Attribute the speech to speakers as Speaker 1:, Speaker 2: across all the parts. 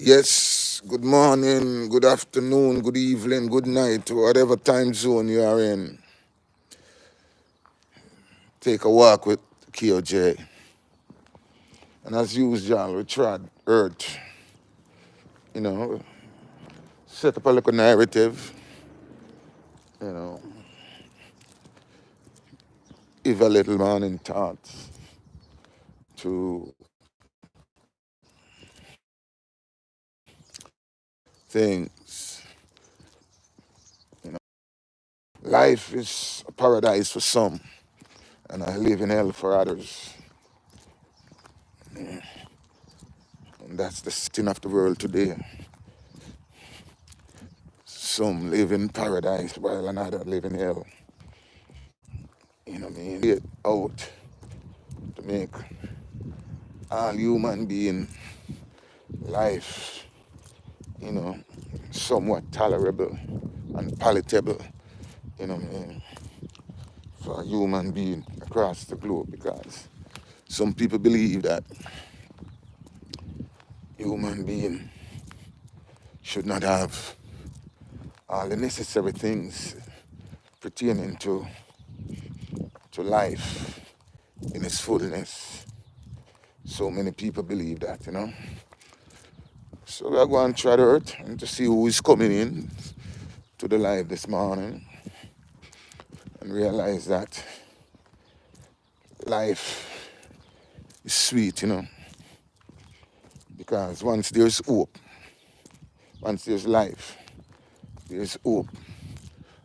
Speaker 1: Yes, good morning, good afternoon, good evening, good night, whatever time zone you are in. Take a walk with KOJ. And as usual, we trod earth, you know, set up a little narrative, you know, give a little morning thoughts to things. You know, life is a paradise for some, and I live in hell for others. And that's the setting of the world today. Some live in paradise while another live in hell. You know what I mean? Get out to make all human being life, you know, somewhat tolerable and palatable, you know what I mean, for a human being across the globe, because some people believe that human being should not have all the necessary things pertaining to life in its fullness. So many people believe that, you know. So we're going to try the earth and to see who is coming in to the live this morning and realize that life is sweet, you know, because once there's hope, once there's life, there's hope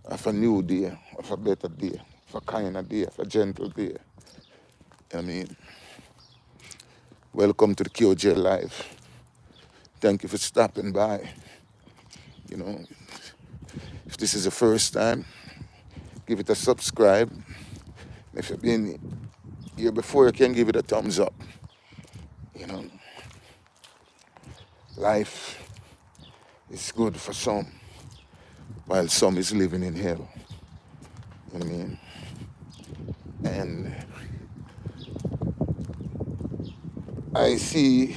Speaker 1: of a new day, of a better day, of a kinder day, of a gentle day. I mean, welcome to the KOJ Live. Thank you for stopping by. You know, if this is the first time, give it a subscribe. If you've been here before, you can give it a thumbs up. You know, life is good for some, while some is living in hell. You know what I mean? And I see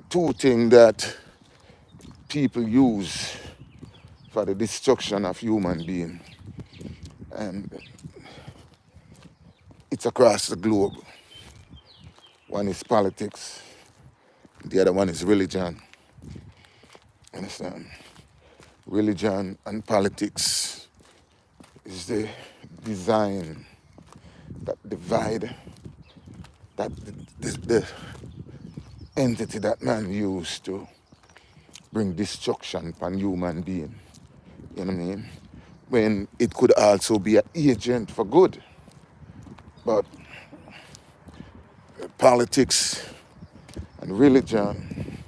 Speaker 1: two things that people use for the destruction of human being. And it's across the globe. One is politics, the other one is religion. Understand? Religion and politics is the design that divide, that the entity that man used to bring destruction upon human being. You know what I mean? When it could also be an agent for good. But politics and religion,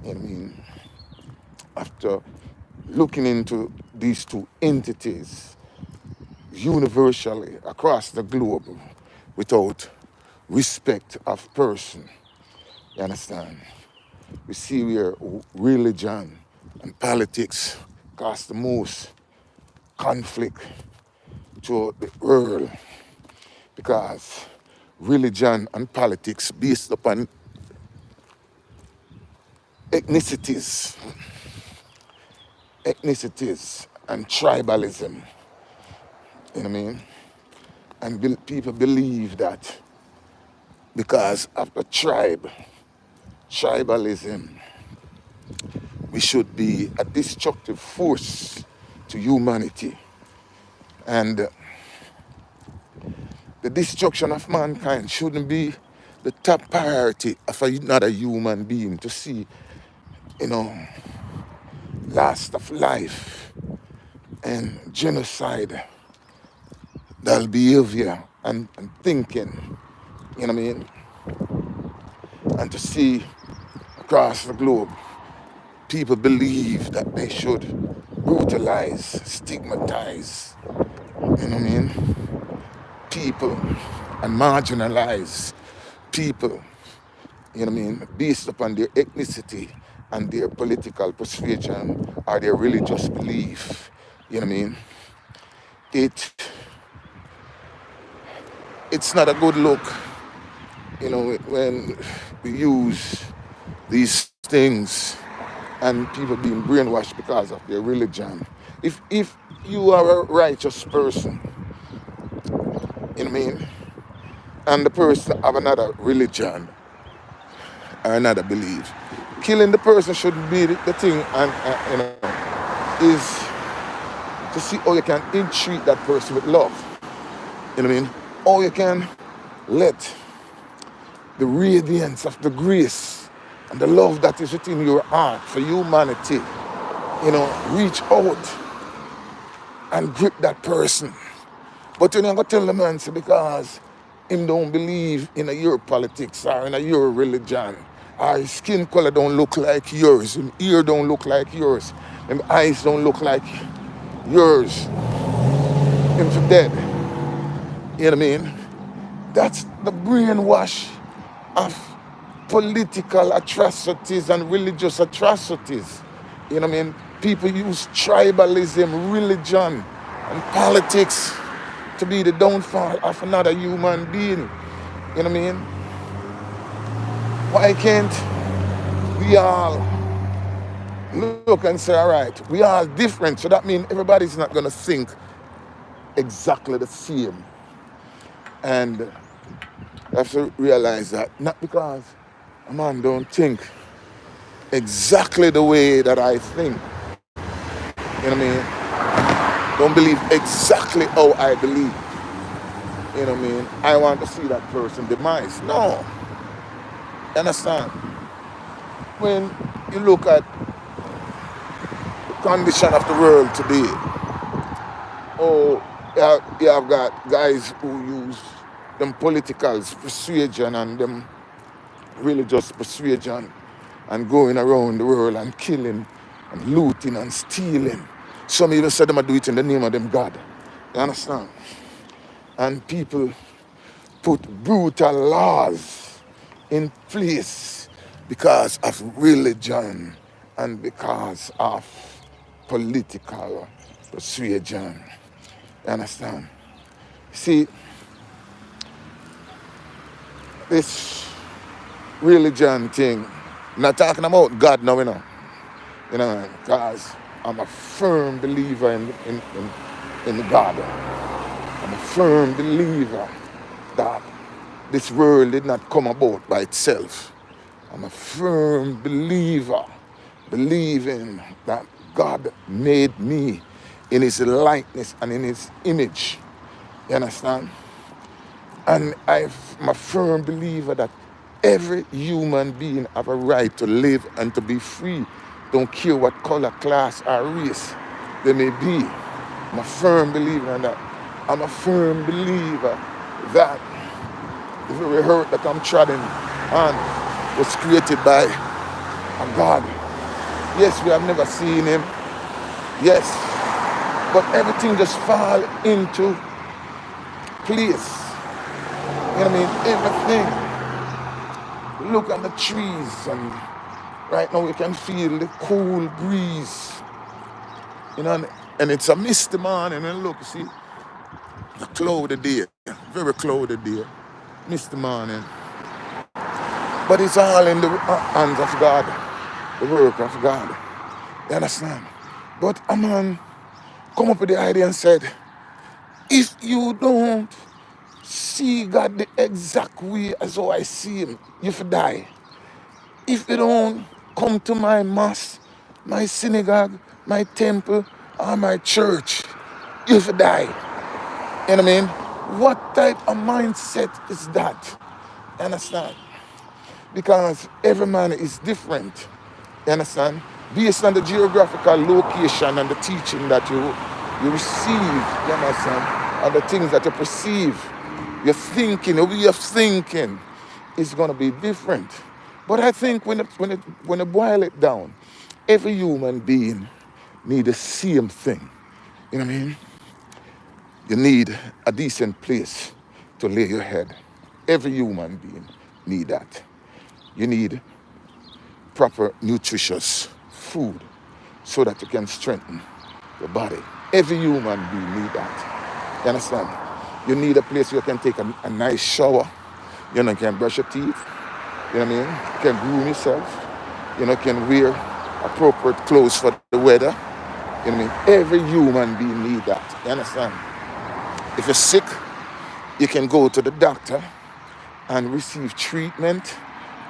Speaker 1: you know what I mean, after looking into these two entities universally across the globe without respect of person, you understand? We see where religion and politics cause the most conflict to the world, because religion and politics based upon ethnicities and tribalism, you know what I mean? And people believe that because of the tribalism, we should be a destructive force to humanity. And the destruction of mankind shouldn't be the top priority of another human being to see, you know, last of life and genocide, that behavior and thinking, you know what I mean? And to see across the globe, people believe that they should brutalize, stigmatize, you know what I mean? People and marginalize people, you know what I mean, based upon their ethnicity and their political persuasion or their religious belief, you know what I mean? It's not a good look, when we use these things and people being brainwashed because of their religion. If you are a righteous person, you know what I mean, and the person have another religion or another belief, killing the person shouldn't be the thing, and is to see how you can entreat that person with love. You know what I mean? Or you can let the radiance of the grace and the love that is within your heart for humanity, reach out and grip that person. But you're not going to tell the man, say, because him don't believe in your politics or in your religion, or his skin color don't look like yours, his ear don't look like yours, his eyes don't look like yours, him for dead. You know what I mean? That's the brainwash of political atrocities and religious atrocities. You know what I mean? People use tribalism, religion, and politics to be the downfall of another human being. You know what I mean? Why can't we all look and say, all right, we are different, so that means everybody's not going to think exactly the same. And you have to realize that not because a man don't think exactly the way that I think, you know what I mean? Don't believe exactly how I believe. You know what I mean? I want to see that person demise. No. You understand? When you look at the condition of the world today, you have got guys who use them political persuasion and them religious persuasion and going around the world and killing and looting and stealing. Some even said them do it in the name of them God. You understand? And people put brutal laws in place because of religion and because of political persuasion. You understand? See, this religion thing, I'm not talking about God now, because I'm a firm believer in God. I'm a firm believer that this world did not come about by itself. I'm a firm believer, believing that God made me in his likeness and in his image. You understand? And I'm a firm believer that every human being have a right to live and to be free. Don't care what color, class, or race they may be. I'm a firm believer in that. I'm a firm believer that the very earth that I'm treading on was created by a God. Yes, we have never seen him. Yes. But everything just fall into place. You know what I mean? Everything. Look at the trees, and right now you can feel the cool breeze. And it's a misty morning, and look, see, a cloudy day, very cloudy day, misty morning. But it's all in the hands of God, the work of God. You understand? But a man come up with the idea and said, if you don't see God the exact way as how I see him, you will die. If you don't come to my mosque, my synagogue, my temple, or my church, you will die. You know what I mean? What type of mindset is that? You understand? Because every man is different. You understand? Based on the geographical location and the teaching that you receive, you understand? And the things that you perceive, your thinking, your way of thinking is going to be different. But I think when you boil it down, every human being needs the same thing. You know what I mean? You need a decent place to lay your head. Every human being need that. You need proper nutritious food so that you can strengthen your body. Every human being need that. You understand? You need a place where you can take a nice shower. You know, you can brush your teeth. You know what I mean? You can groom yourself. You know, you can wear appropriate clothes for the weather. You know what I mean? Every human being need that. You understand? If you're sick, you can go to the doctor and receive treatment.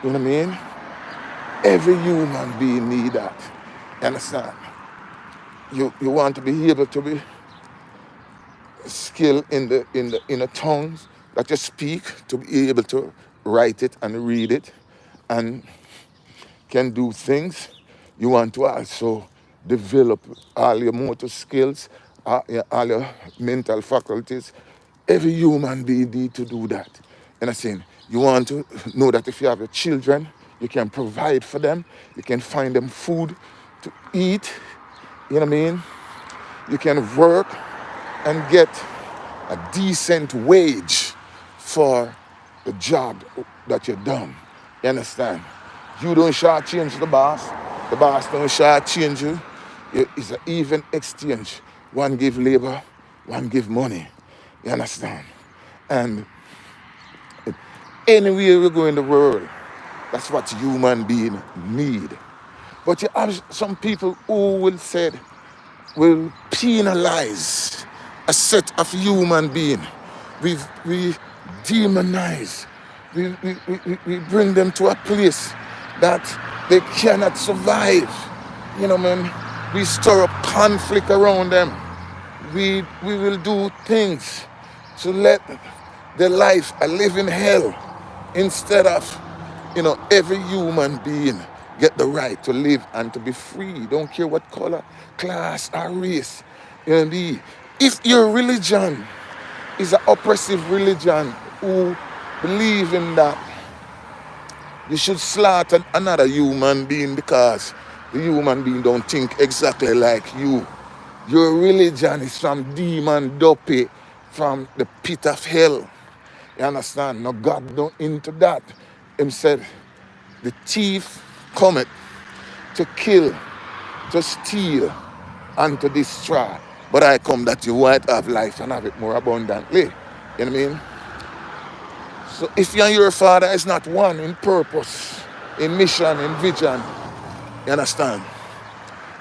Speaker 1: You know what I mean? Every human being need that. You understand? You want to be able to be skilled in the tongues that you speak, to be able to write it and read it and can do things. You want to also develop all your motor skills, all your mental faculties. Every human being need to do that. And I'm saying, you want to know that if you have your children, you can provide for them. You can find them food to eat. You know what I mean? You can work and get a decent wage for the job that you've done. You understand? You don't shortchange the boss don't shortchange you. It's an even exchange. One give labor, one give money. You understand? And anywhere we go in the world, that's what human beings need. But you have some people who will penalize a set of human beings. We demonize. We bring them to a place that they cannot survive. You know, man, we stir up conflict around them. We will do things to let their life a living hell instead of, every human being get the right to live and to be free. Don't care what color, class, or race. You know, if your religion is an oppressive religion who believe in that you should slaughter another human being because the human being don't think exactly like you. Your religion is from demon dopey from the pit of hell. You understand? No, God don't into that. Him said, the thief cometh to kill, to steal, and to destroy. But I come that you might have life and have it more abundantly. You know what I mean? So if you and your father is not one in purpose, in mission, in vision, you understand?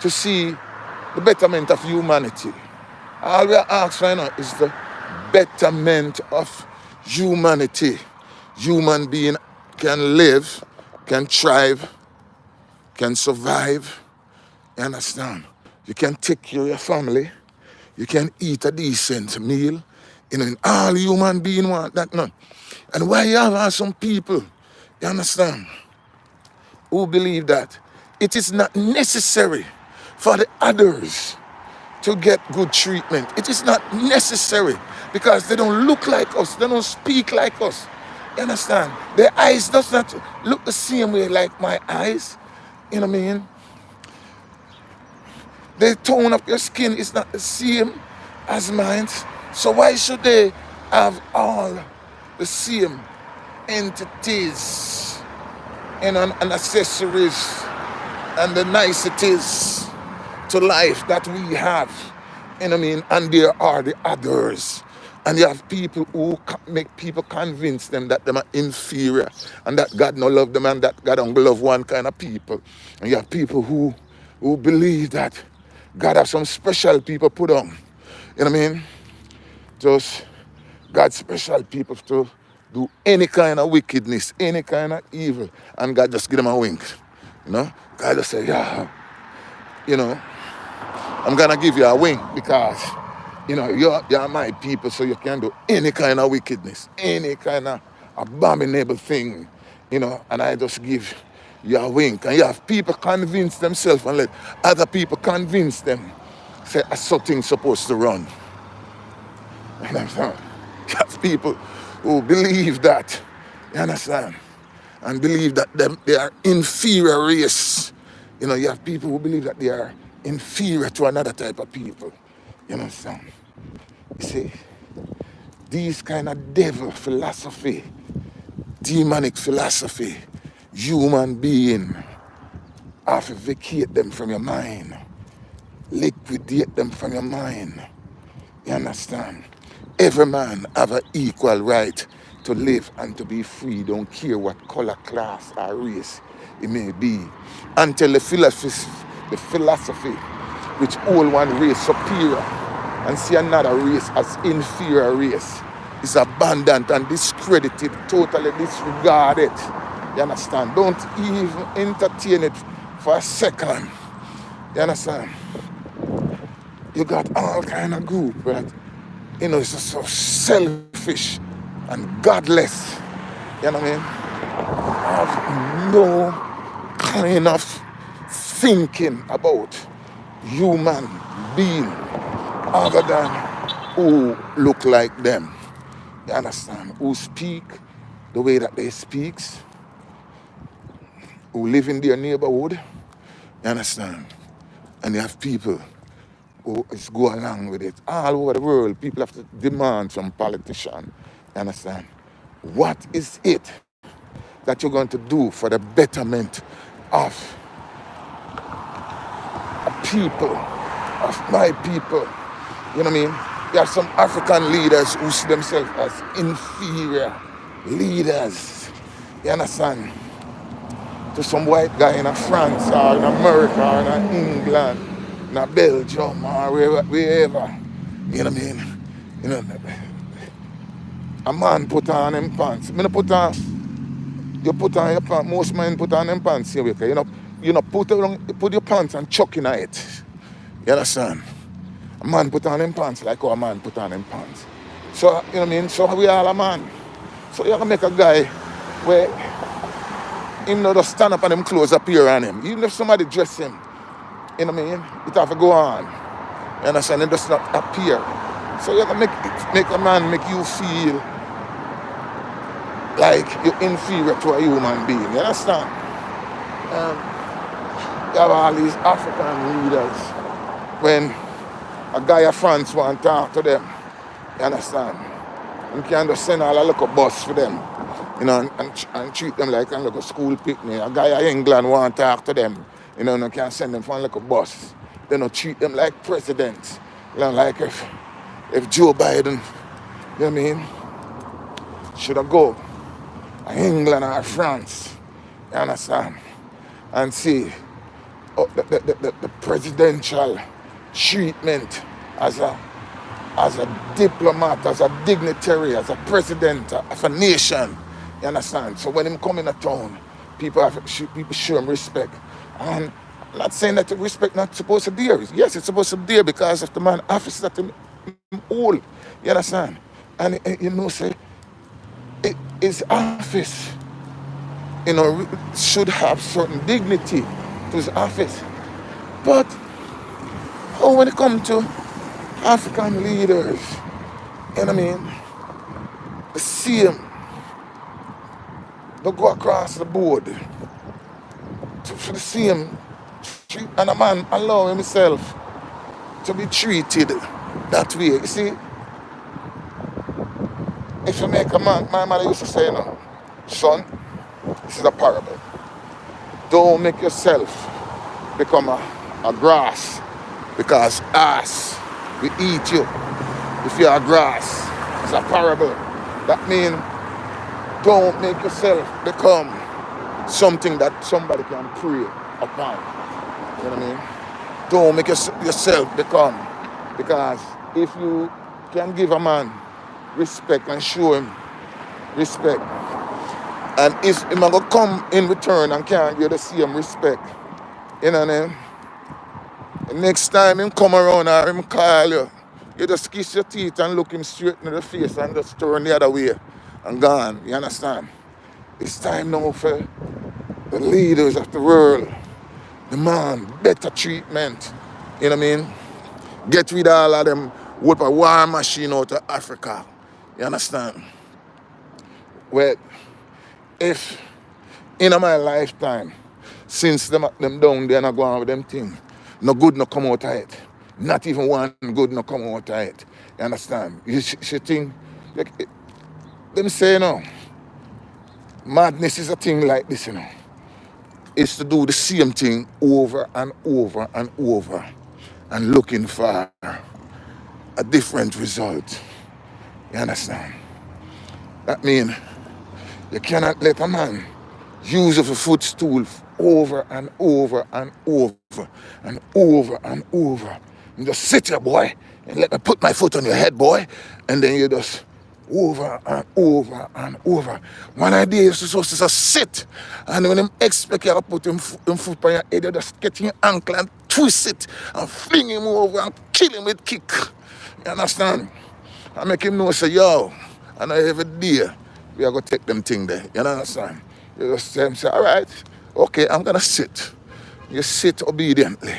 Speaker 1: To see the betterment of humanity. All we are asking right now is the betterment of humanity. Human being can live, can thrive, can survive. You understand? You can take care of your family. You can eat a decent meal. You know, all human beings want that. No. And why you have some people, you understand, who believe that it is not necessary for the others to get good treatment. It is not necessary because they don't look like us. They don't speak like us. You understand? Their eyes does not look the same way like my eyes. You know what I mean? The tone of your skin is not the same as mine. So why should they have all the same entities and accessories and the niceties to life that we have? You know what I mean? And there are the others. And you have people who make people convince them that they are inferior and that God no love them and that God don't love one kind of people. And you have people who believe that God have some special people put on. You know what I mean? Just God special people to do any kind of wickedness, any kind of evil. And God just give them a wink. You know? God just say, yeah, you know, I'm gonna give you a wink because, you're my people, so you can do any kind of wickedness, any kind of abominable thing, and I just give you a wink. And you have people convince themselves and let other people convince them, say, something's supposed to run. You understand? You have people who believe that, you understand, and believe that they are inferior race. You have people who believe that they are inferior to another type of people. You understand? You see, these kind of devil philosophy, demonic philosophy, human being, have to vacate them from your mind, liquidate them from your mind. You understand? Every man have an equal right to live and to be free, don't care what color, class, or race it may be, until the philosophy which hold one race superior and see another race as inferior race is abandoned and discredited, totally disregarded. You understand? Don't even entertain it for a second. You understand? You got all kind of group that, it's just so selfish and godless. You know what I mean? Have no kind of thinking about human being other than who look like them. You understand? Who speak the way that they speak, who live in their neighborhood. You understand? And you have people who just go along with it. All over the world, people have to demand from politicians. You understand? What is it that you're going to do for the betterment of a people, of my people? You know what I mean? You have some African leaders who see themselves as inferior leaders. You understand? To some white guy in France or in America or in England, in Belgium or wherever. You know what I mean? You know, a man put on them pants. You put on your pants, most men put on them pants here, okay? Put your pants and chuck in it. You understand? A man put on them pants like how a man put on them pants. So, you know what I mean? So we all a man. So you have to make a guy where him not just stand up and them clothes appear on him. Even if somebody dress him, you know what I mean? It have to go on. You understand? It does not appear. So you have to make a man make you feel like you're inferior to a human being. You understand? You have all these African leaders. When a guy of France want to talk to them, you understand? You can't just send all a little bus for them, and treat them like a little school picnic. A guy of England want to talk to them, you can't send them for a little bus. They don't treat them like presidents. Like if Joe Biden, you know what I mean, should have go England or France, you understand, and see the presidential treatment as a diplomat, as a dignitary, as a president of a nation. You understand? So when him come in a town, people show him respect. And I'm not saying that the respect not supposed to be there. Yes, it's supposed to be there because of the man office that him hold. You understand? And say his office, should have certain dignity to his office. But when it comes to African leaders, you know what I mean? The same, they go across the board for the same treat, and a man allow himself to be treated that way. You see, if you make a man, my mother used to say, son, this is a parable. Don't make yourself become a grass, because ass will eat you if you're a grass. It's a parable. That means don't make yourself become something that somebody can prey upon. You know what I mean? Don't make yourself become, because if you can give a man respect and show him respect, and if him going to come in return and can't give the same respect, you know what I mean? The next time him come around or him call you, you just kiss your teeth and look him straight in the face and just turn the other way and gone. You understand? It's time now for the leaders of the world, demand better treatment. You know what I mean? Get rid of all of them, whip a war machine out of Africa. You understand? Well, if in my lifetime, since them down there not going with them thing, no good no come out of it. Not even one good no come out of it. You understand? You think, like, them say, madness is a thing like this, It's to do the same thing over and over and over and looking for a different result. You understand? That means you cannot let a man use of a footstool over and over and over and over and over. And just sit here, boy, and let me put my foot on your head, boy. And then you just over and over and over. One idea is supposed to just sit. And when him expect you to put him foot on your head, you just get your ankle and twist it and fling him over and kill him with kick. You understand? I make him know, say, yo, I know every day we are going to take them thing there. You understand? You just say, all right, okay, I'm going to sit. You sit obediently.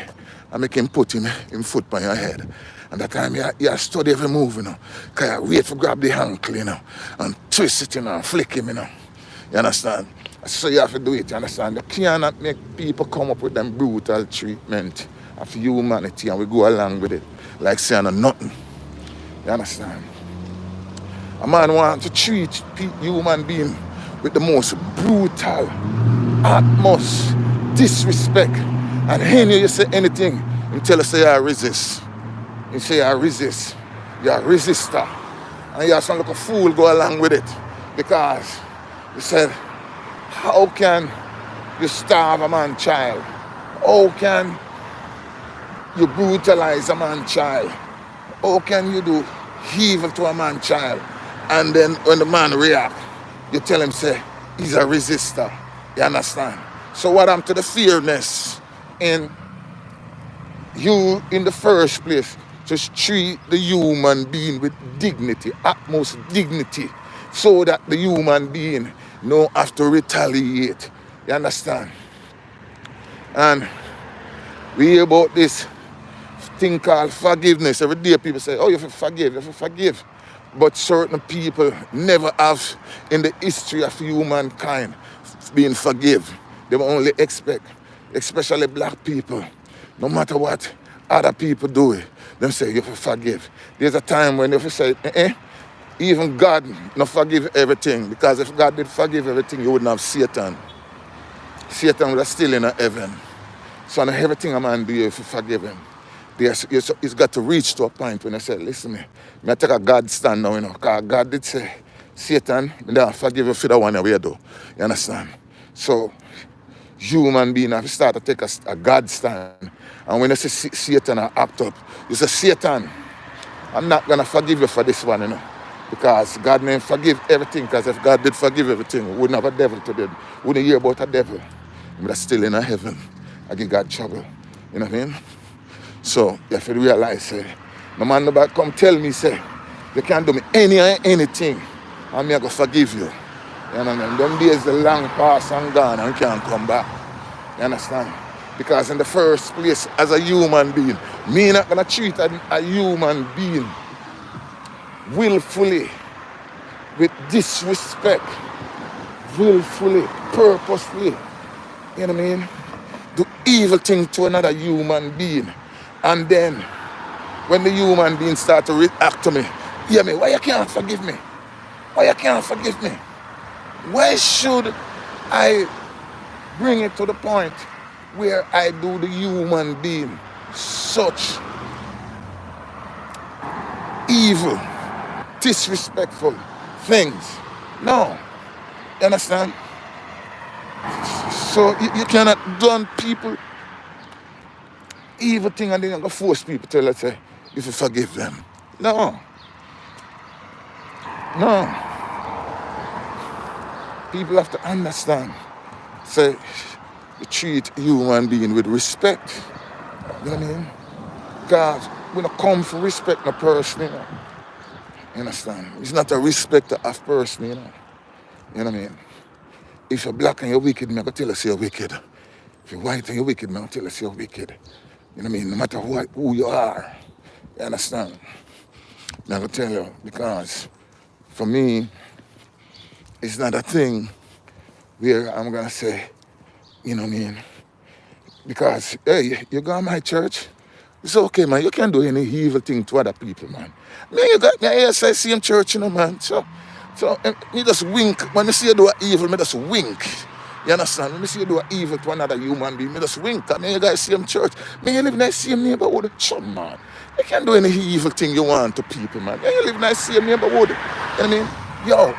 Speaker 1: I make him put him foot on your head. And that time you study every move, you know. Because you wait for grab the ankle, you know, and twist it, you know, and flick him, you know. You understand? So you have to do it, you understand? You cannot make people come up with them brutal treatment of humanity and we go along with it like saying nothing. You understand? A man wants to treat human being with the most brutal, utmost disrespect. And when you say anything, you tell us say I resist. You say I resist. You're a resistor. And you have some like a fool go along with it. Because you said, how can you starve a man child? How can you brutalize a man child? How can you do evil to a man child? And then when the man react, you tell him, say, he's a resistor. You understand? So what happened to the fairness in you in the first place? Just treat the human being with dignity, utmost dignity, so that the human being don't have to retaliate. You understand? And we hear about this thing called forgiveness. Every day people say, oh, you have to forgive, you have to forgive. But certain people never have in the history of humankind been forgive. They will only expect, especially black people, no matter what other people do it, them say you have to forgive. There's a time when you have to say, even God not forgive everything, because if God did forgive everything, you wouldn't have Satan. Satan would have still in heaven. So not everything a man do, you have to forgive him. It's got to reach to a point when I say, listen, I take a God stand now, you know, because God did say, Satan, I don't forgive you for the one you do. You understand? So, human being have to start to take a God stand. And when you say Satan act up, you say, Satan, I'm not going to forgive you for this one, you know. Because God may forgive everything, because if God did forgive everything, we wouldn't have a devil today. We wouldn't hear about a devil. But that's still in a heaven. I give God trouble. You know what I mean? So you have to realize, no man nobody come tell me, say, you can't do me anything, and me I go forgive you. You understand? Them days the long past and gone and can't come back. You understand? Because in the first place, as a human being, me not gonna treat a human being willfully, with disrespect, willfully, purposely. You know what I mean? Do evil thing to another human being. And then, when the human being start to react to me, hear me, why you can't forgive me? Why you can't forgive me? Why should I bring it to the point where I do the human being such evil, disrespectful things? No. You understand? So you cannot do people evil thing and then you go force people to, let's say, you should forgive them. No. No. People have to understand. Say, you treat human being with respect. You know what I mean? Because we don't come for respect no person, you know. You understand? It's not a respect of person, you know. You know what I mean? If you're black and you're wicked, I'm going to tell us you're wicked. If you're white and you're wicked, I'm going to tell us you're wicked. You know what I mean? No matter who you are. You understand? I'm going to tell you, because for me, it's not a thing where I'm going to say, you know what I mean? Because, hey, you go to my church, it's okay, man. You can't do any evil thing to other people, man. Man, you got me here, say, same church, you know, man. So me just wink. When me see you do a evil, me just wink. You understand? When me see you do a evil to another human being, me just wink. I mean, you guys same church. Man, you live in that same neighborhood. Chum, man. You can't do any evil thing you want to people, man. You live in that same neighborhood. You know what I mean? Yo,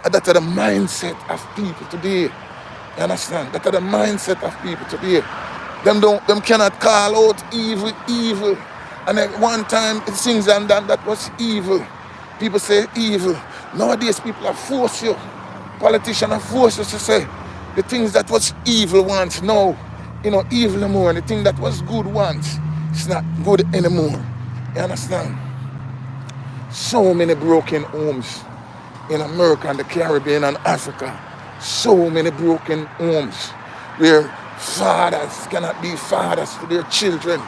Speaker 1: And that are the mindset of people today. You understand? That are the mindset of people today. Them cannot call out evil, evil. And at one time it things and that was evil. People say evil. Nowadays people are force you. Politicians are forced us to say the things that was evil once, no, evil anymore. And the thing that was good once, it's not good anymore. You understand? So many broken homes in America and the Caribbean and Africa. So many broken homes where fathers cannot be fathers to their children.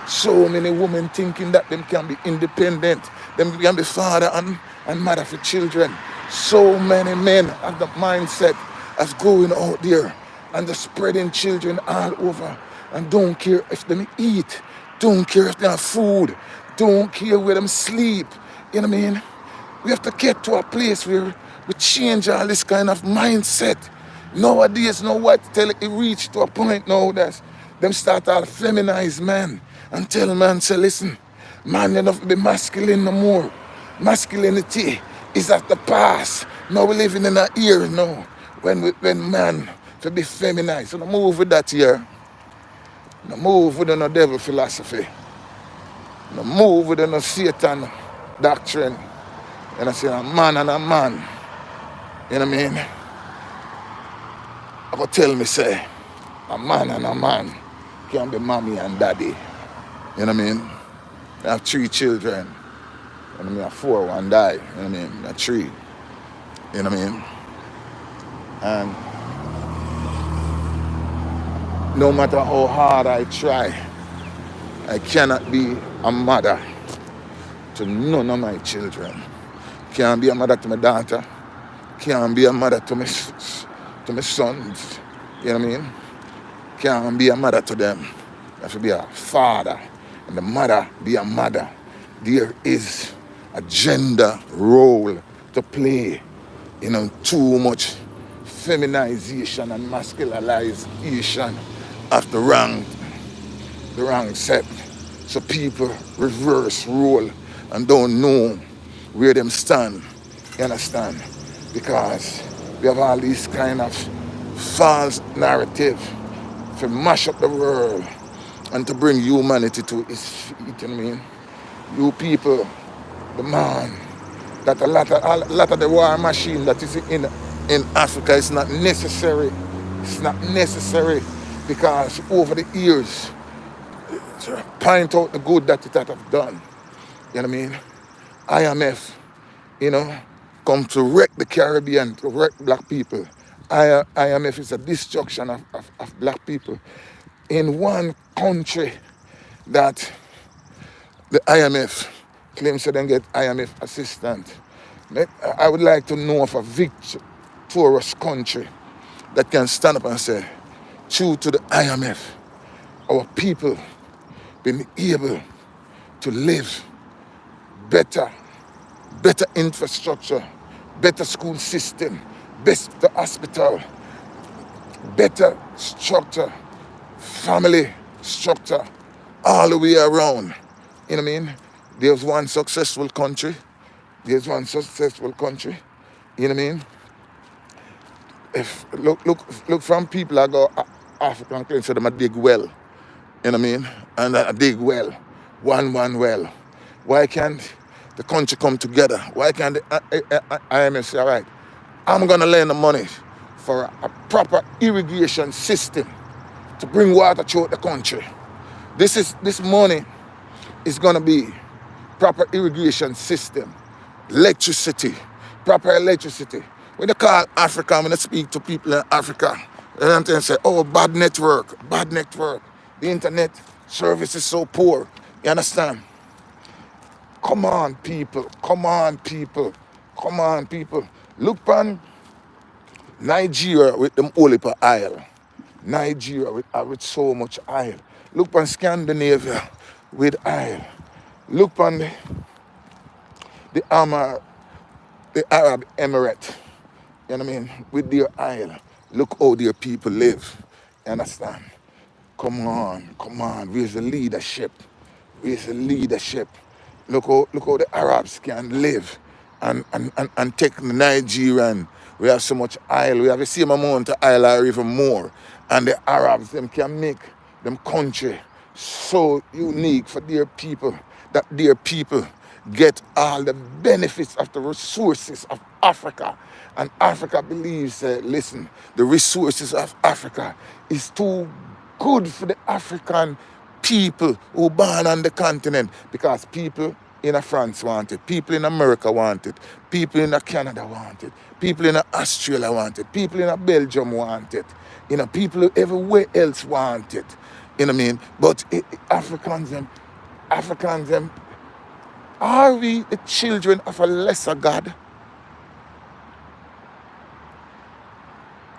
Speaker 1: So many women thinking that them can be independent. Them can be father and mother for children. So many men have the mindset of going out there and just spreading children all over and don't care if they eat, don't care if they have food, don't care where them sleep. You know what I mean? We have to get to a place where we change all this kind of mindset. Nowadays, no what tell it reach to a point now that them start to feminize men and tell man, say, listen, man, you don't be masculine no more. Masculinity is at the past. Now we're living in an era now when man to be feminized. So no move with that here. No move with no devil philosophy. No move with no Satan doctrine. And I say a man and a man. You know what I mean? I go tell me say a man and a man can be mommy and daddy. You know what I mean? I have 3 children. You know what I mean? I have 4, 1 died. You know what I mean? I have 3. You know what I mean? And no matter how hard I try, I cannot be a mother to none of my children. Can't be a mother to my daughter. Can't be a mother to my sons. You know what I mean? Can't be a mother to them. I have to be a father. And the mother be a mother. There is a gender role to play. Too much feminization and masculinization of the wrong set. So people reverse role and don't know where them stand. You understand? Because we have all these kind of false narrative to mash up the world and to bring humanity to its feet. You know what I mean? You people, the man, that a lot of the war machine that is in Africa is not necessary. It's not necessary because over the years, point out the good that it have done. You know what I mean? IMF, come to wreck the Caribbean, to wreck black people. IMF is a destruction of black people. In one country that the IMF claims to then get IMF assistance, I would like to know of a victorious country that can stand up and say, true to the IMF, our people been able to live better infrastructure, better school system, better hospital, better structure, family structure, all the way around. You know what I mean? There's one successful country. You know what I mean? If look from people that go African claims so them a dig well. You know what I mean? And I dig well. One well. Why can't the country come together? Why can't the IMF say, all right, I'm going to lend the money for a proper irrigation system to bring water throughout the country. This money is going to be proper irrigation system, electricity, proper electricity. When they call Africa, when they speak to people in Africa, they say, oh, bad network. The internet service is so poor. You understand? Come on, people. Look on Nigeria with them only per oil. Nigeria with so much oil. Look on Scandinavia with oil. Look on the Arab Emirate. You know what I mean? With their oil. Look how their people live. You understand? Come on. Where's the leadership? Look how the Arabs can live and take Nigeria We have so much oil. We have the same amount of oil or even more. And the Arabs, them can make them country so unique for their people that their people get all the benefits of the resources of Africa. And Africa believes, listen, the resources of Africa is too good for the African people who born on the continent, because people in France want it, people in America want it, people in Canada want it, people in Australia want it, people in Belgium want it, people everywhere else want it. You know what I mean? But Africans them, are we the children of a lesser God?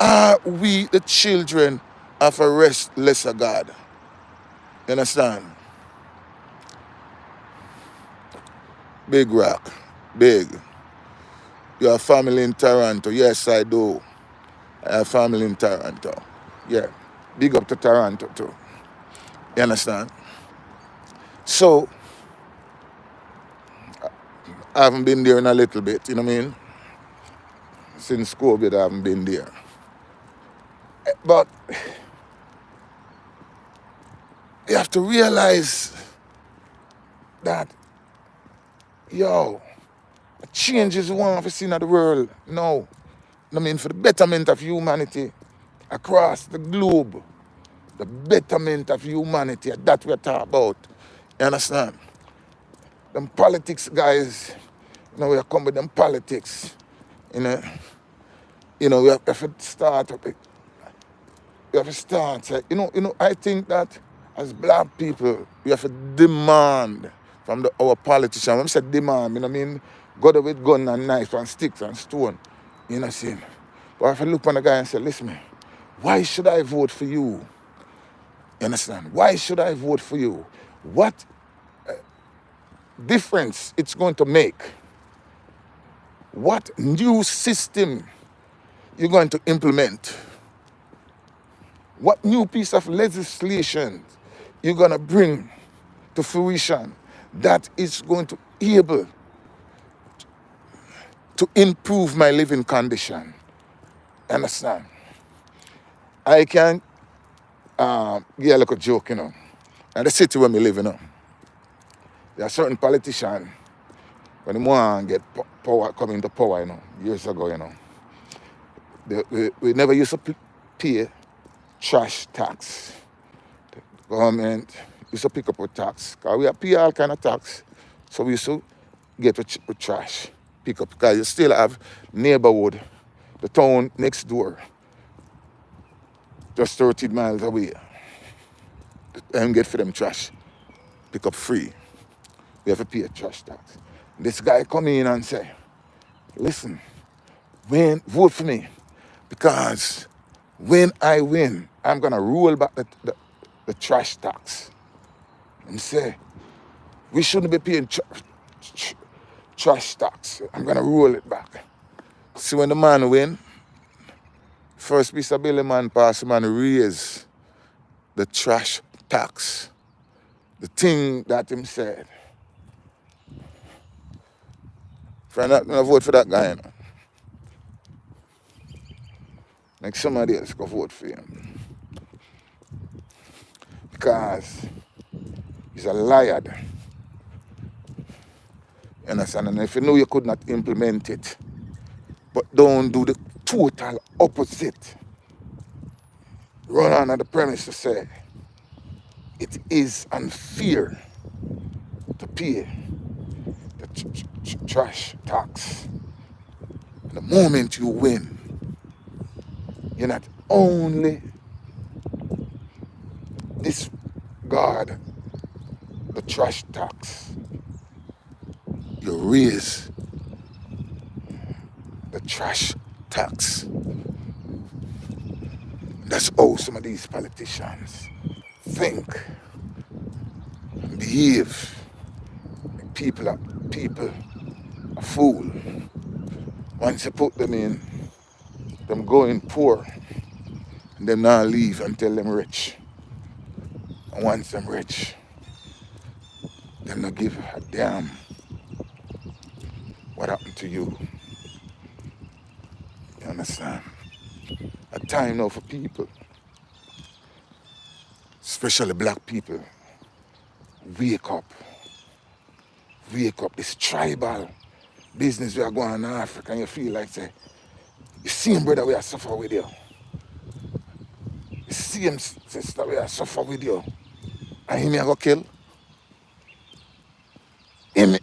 Speaker 1: Are we the children of a lesser God? You understand? Big Rock, big. You have family in Toronto? Yes, I do. I have family in Toronto. Yeah, big up to Toronto too. You understand? So, I haven't been there in a little bit, you know what I mean? Since COVID, I haven't been there. But you have to realize that, changes we want to see in the world now. I mean, for the betterment of humanity across the globe, the betterment of humanity, that we're talking about. You understand? Them politics guys, we are come with them politics. We have to start up. We have to start. I think that as black people, we have to demand from our politicians. When I say demand, go there with gun and knife and sticks and stone. You know what I'm saying? But if I look on the guy and say, listen, man, why should I vote for you? You understand? Why should I vote for you? What difference it's going to make? What new system you're going to implement? What new piece of legislation you're going to bring to fruition that is going to be able to improve my living condition? Understand? I can give a little joke, And the city where we live, there are certain politicians, when they want to get power, come into power, years ago, we never used to pay trash tax. The government used to pick up a tax. Because we pay all kind of tax. So we used to get a trash pick up. Because you still have neighborhood, the town next door, just 30 miles away. And get for them trash pick up free. We have to pay a trash tax. This guy come in and say, listen, vote for me. Because when I win, I'm going to roll back the trash tax. And say, we shouldn't be paying trash tax. I'm going to roll it back. See, when the man win, first piece of bill, the man pass, the man raise the trash tax. The thing that him said. Friend, I'm going to vote for that guy, Like somebody else go vote for him. Because he's a liar. You understand? And if you know you could not implement it, but don't do the total opposite, run on the premise to say it is unfair to pay the trash tax. The moment you win, you not only discard the trash tax, you raise the trash tax. That's how some of these politicians think and behave. People are a fool. Once you put them in, them going poor, and them not leave until them rich. And once them rich, them not give a damn what happened to you. You understand? A time now for people, especially black people, wake up. Wake up. This tribal business we are going on in Africa, and you feel like, say, the same brother we are suffer with you. The same sister we are suffer with you. And him I go kill. Him,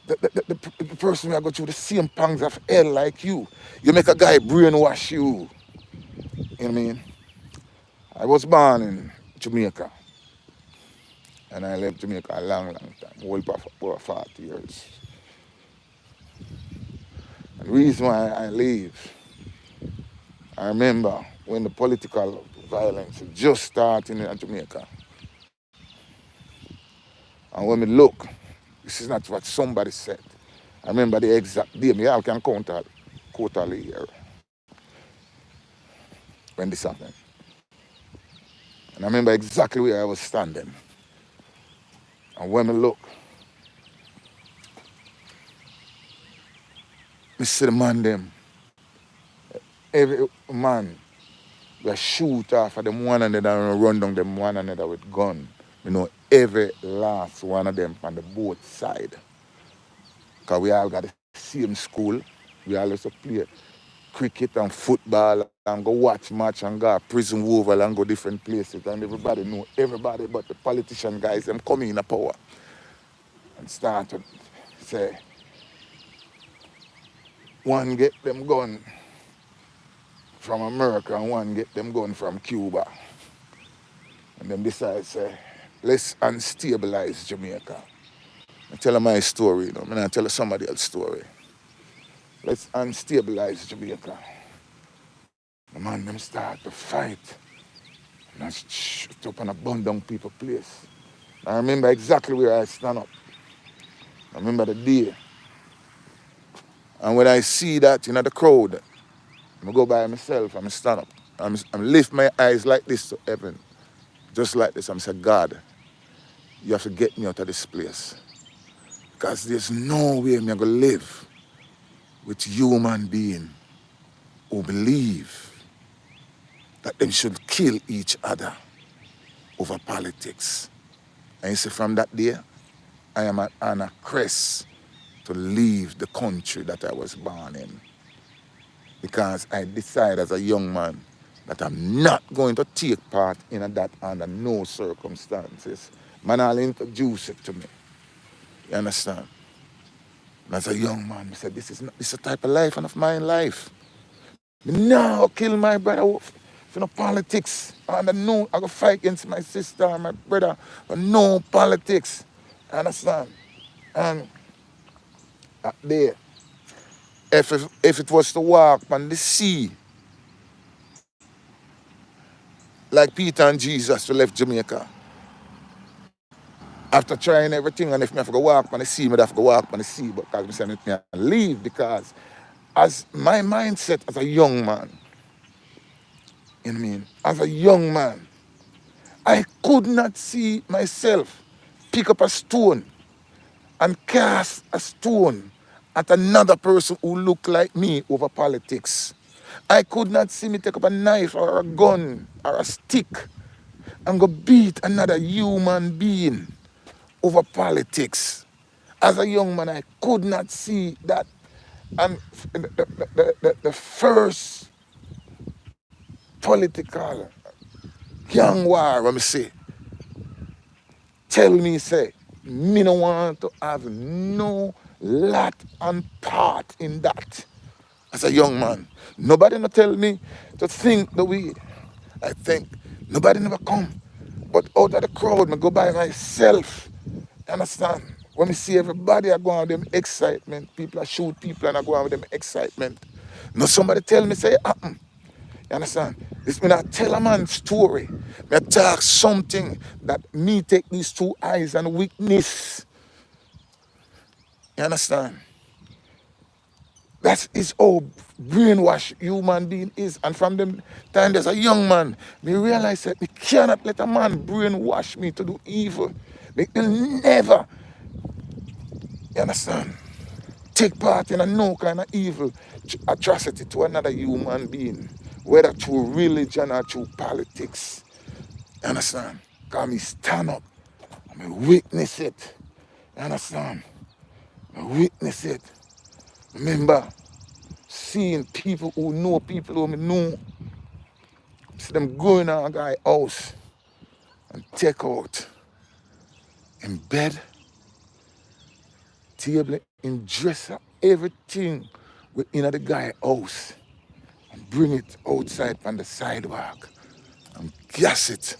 Speaker 1: the person we are go through the same pangs of hell like you. You make a guy brainwash you. You know what I mean? I was born in Jamaica. And I left Jamaica a long, long time. Well, for 40 years. And the reason why I leave, I remember when the political violence just started in Jamaica. And when we look, this is not what somebody said. I remember the exact day. Me all can count out quarterly here when this happened. And I remember exactly where I was standing. And when we look, me see the man them. Every man we shoot off of them one another and run down them one another with gun. You know, every last one of them on the both side. Because we all got the same school. We all used to play cricket and football and go watch match and go prison oval and go different places. And everybody know everybody but the politician guys, them coming in a power and start to say, one get them gun from America and one get them gun from Cuba. And them decide, say, let's unstabilize Jamaica. I tell them my story, you know. I tell somebody else's story. Let's unstabilize Jamaica. The man them start to fight. And I shoot up and burn down people place. I remember exactly where I stand up. I remember the day. And when I see that in the crowd, I go by myself, I'm stand up. I'm lift my eyes like this to heaven. Just like this. I'm saying, God, you have to get me out of this place. Because there's no way I'm going to live with human being who believe that they should kill each other over politics. And you see, from that day, I am on a crest to leave the country that I was born in. Because I decided as a young man that I'm not going to take part in that under no circumstances. Man, I'll introduce it to me. You understand? And as a young man, I said, this is the type of life and of my life. No, kill my brother for no politics. And no, I go fight against my sister and my brother for no politics. Understand? And there, if it was to walk on the sea, like Peter and Jesus who left Jamaica, after trying everything, and if I have to walk on the sea, I have to walk on the sea, but because I said I leave, because as my mindset as a young man, you know what I mean, as a young man, I could not see myself pick up a stone and cast a stone at another person who looked like me over politics. I could not see me take up a knife or a gun or a stick and go beat another human being over politics. As a young man, I could not see that. And the first political gang war, let me say, tell me, say, me no want to have no lot and part in that. As a young man, nobody no tell me to think the way I think. Nobody never come. But out of the crowd, I go by myself. You understand? When we see everybody are going with them excitement, people are shoot people and are going with them excitement. No somebody tell me, say, happen. You understand? This me not tell a man story. Me talk something that me take these two eyes and witness. You understand? That is how brainwashed human being is. And from them time as a young man, me realize that me cannot let a man brainwash me to do evil. They will never, you understand, take part in a no kind of evil atrocity to another human being, whether through religion or through politics. You understand? Because me stand up and me witness it. You understand? Me witness it. Remember, seeing people who know people who me know, see them going on a guy's house and take out in bed, table, in dresser, everything within the guy's house and bring it outside on the sidewalk and gas it,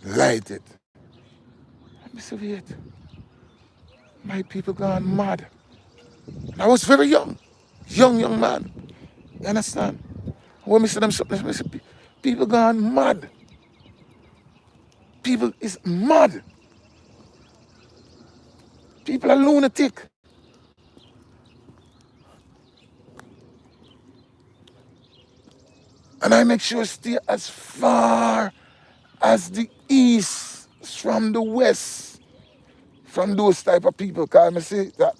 Speaker 1: light it. I said, wait, my people gone mad. And I was very young man. You understand? When I say them something, I say, people gone mad. People is mad. People are lunatic. And I make sure stay as far as the east from the west, from those type of people. Because I say that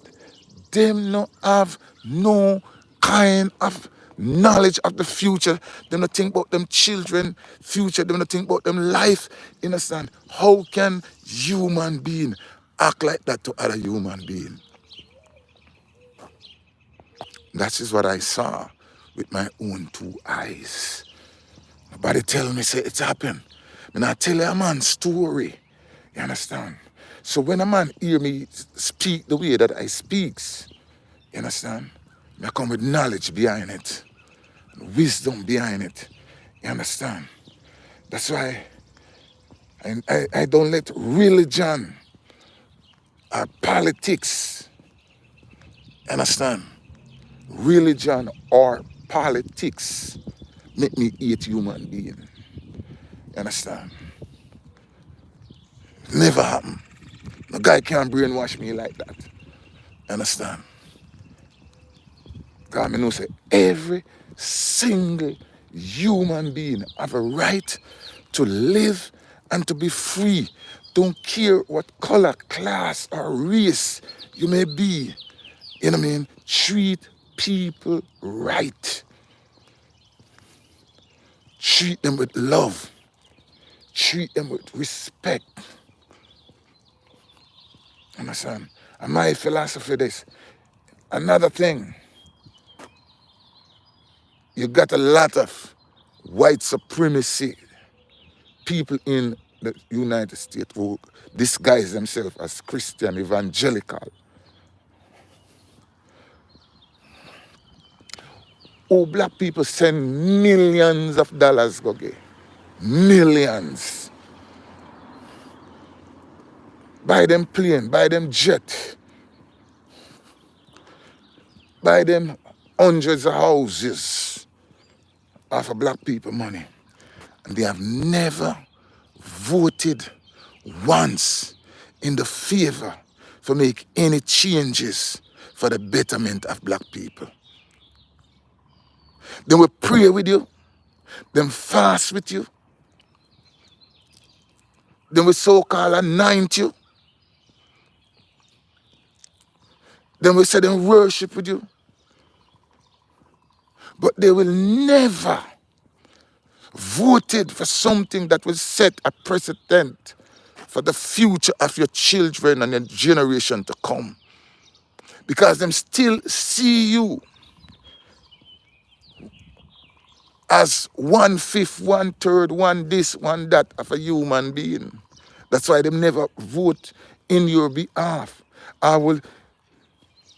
Speaker 1: them not have no kind of knowledge of the future. Them not think about them children future. Them not think about them life. You understand? How can human being act like that to other human being? That is what I saw with my own two eyes. Nobody tell me say it's happened. And I tell a man story. You understand? So when a man hear me speak the way that I speaks, you understand? I come with knowledge behind it, wisdom behind it. You understand? That's why I don't let religion or politics, understand? Religion or politics make me hate human being. You understand? Never happen. No guy can't brainwash me like that. Understand? Because I know say every single human being have a right to live and to be free. Don't care what color, class, or race you may be. You know what I mean? Treat people right. Treat them with love. Treat them with respect. Understand? And my philosophy is another thing. You got a lot of white supremacy people in the United States who disguise themselves as Christian evangelical. Who black people send millions of dollars go get. Millions. Buy them plane, buy them jet, buy them hundreds of houses off of black people money. And they have never voted once in the favor for make any changes for the betterment of black people. They will pray with you, them fast with you, they will so-called anoint you, then we say them worship with you, but they will never voted for something that will set a precedent for the future of your children and your generation to come. Because them still see you as 1/5, 1/3, one this, one that of a human being. That's why they never vote in your behalf. I will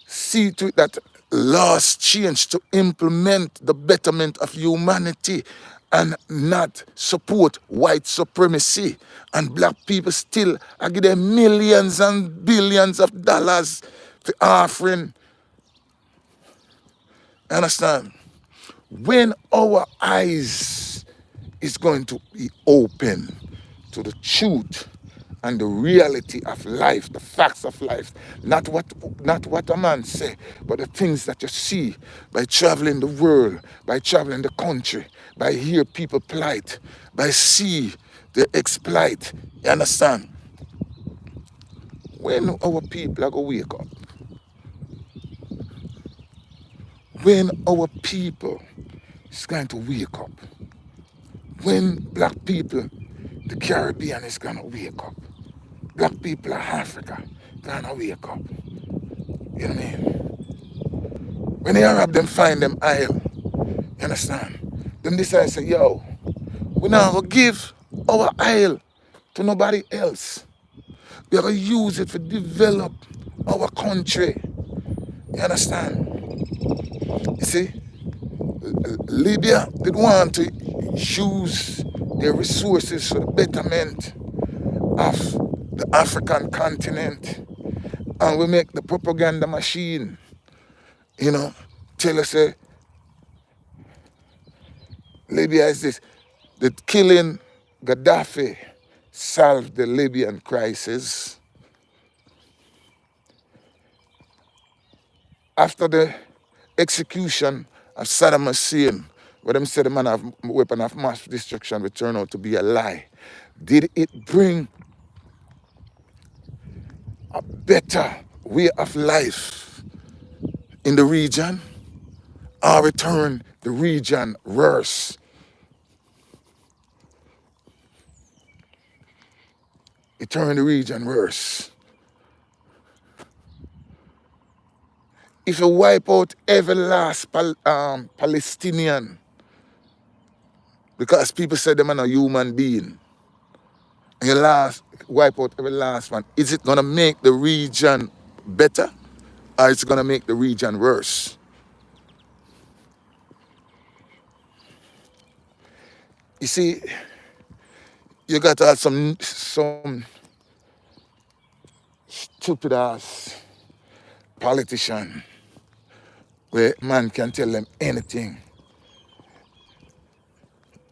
Speaker 1: see to it that laws change to implement the betterment of humanity and not support white supremacy. And black people still, I give them millions and billions of dollars for offering. Understand? When our eyes is going to be open to the truth and the reality of life, the facts of life, not what a man say, but the things that you see by traveling the world, by traveling the country, by hear people plight, by see the exploit. You understand? When our people are going to wake up, when our people is going to wake up, when black people, the Caribbean is going to wake up, black people of Africa going to wake up, you know what I mean? When the Arab them find them oil, you understand? Them decide to say, yo, we not going to give our oil to nobody else. We are going to use it to develop our country. You understand? You see, Libya did want to use their resources for the betterment of the African continent. And we make the propaganda machine, you know, tell us Libya is this. The killing Gaddafi solved the Libyan crisis. After the execution of Saddam Hussein, where them said the man have weapon of mass destruction would turn out to be a lie, did it bring a better way of life in the region, or return the region worse? It turned the region worse. If you wipe out every last Palestinian, because people said them are a human being, and you wipe out every last one, is it gonna make the region better, or is it gonna make the region worse? You see, you got to have some stupid ass politician where man can tell them anything.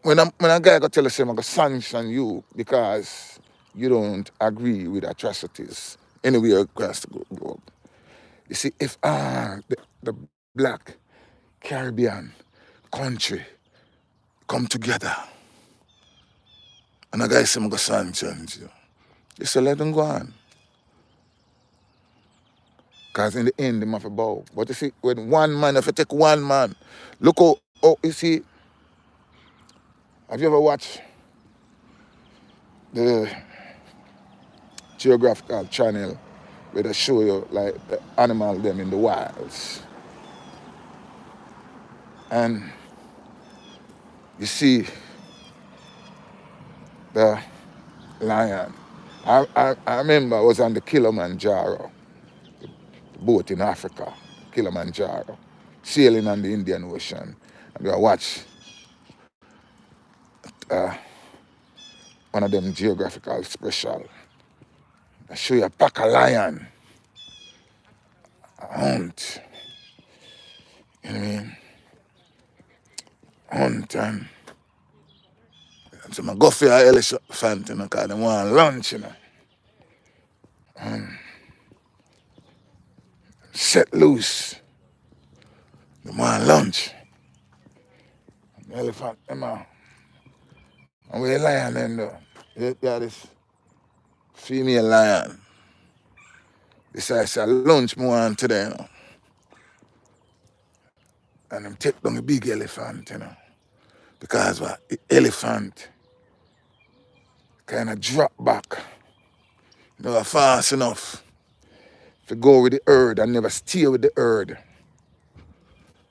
Speaker 1: When a guy go tell us I'm gonna sanction you because you don't agree with atrocities anywhere across the globe. You see, if the black Caribbean country come together and a guy say I'm gonna sanction you, you say let them go on. Because in the end, they have to bow. But you see, when one man, if you take one man, look you see, have you ever watched the geographical channel where they show you like the animal them in the wilds? And you see the lion. I remember I was on the Kilimanjaro, the boat in Africa, Kilimanjaro, sailing on the Indian Ocean. And I watched one of them geographical special. I show you a pack of lion, a hunt. You know what I mean? Hunt and so I go for an elephant, you know, because they want lunch, you know. And set loose. They want lunch. The elephant, them out. And we a lion then though. You got this female lion. Decides to lunch more on today, you know. And them take down the big elephant, you know. Because what? The elephant kind of drop back, you know, fast enough to go with the herd and never stay with the herd.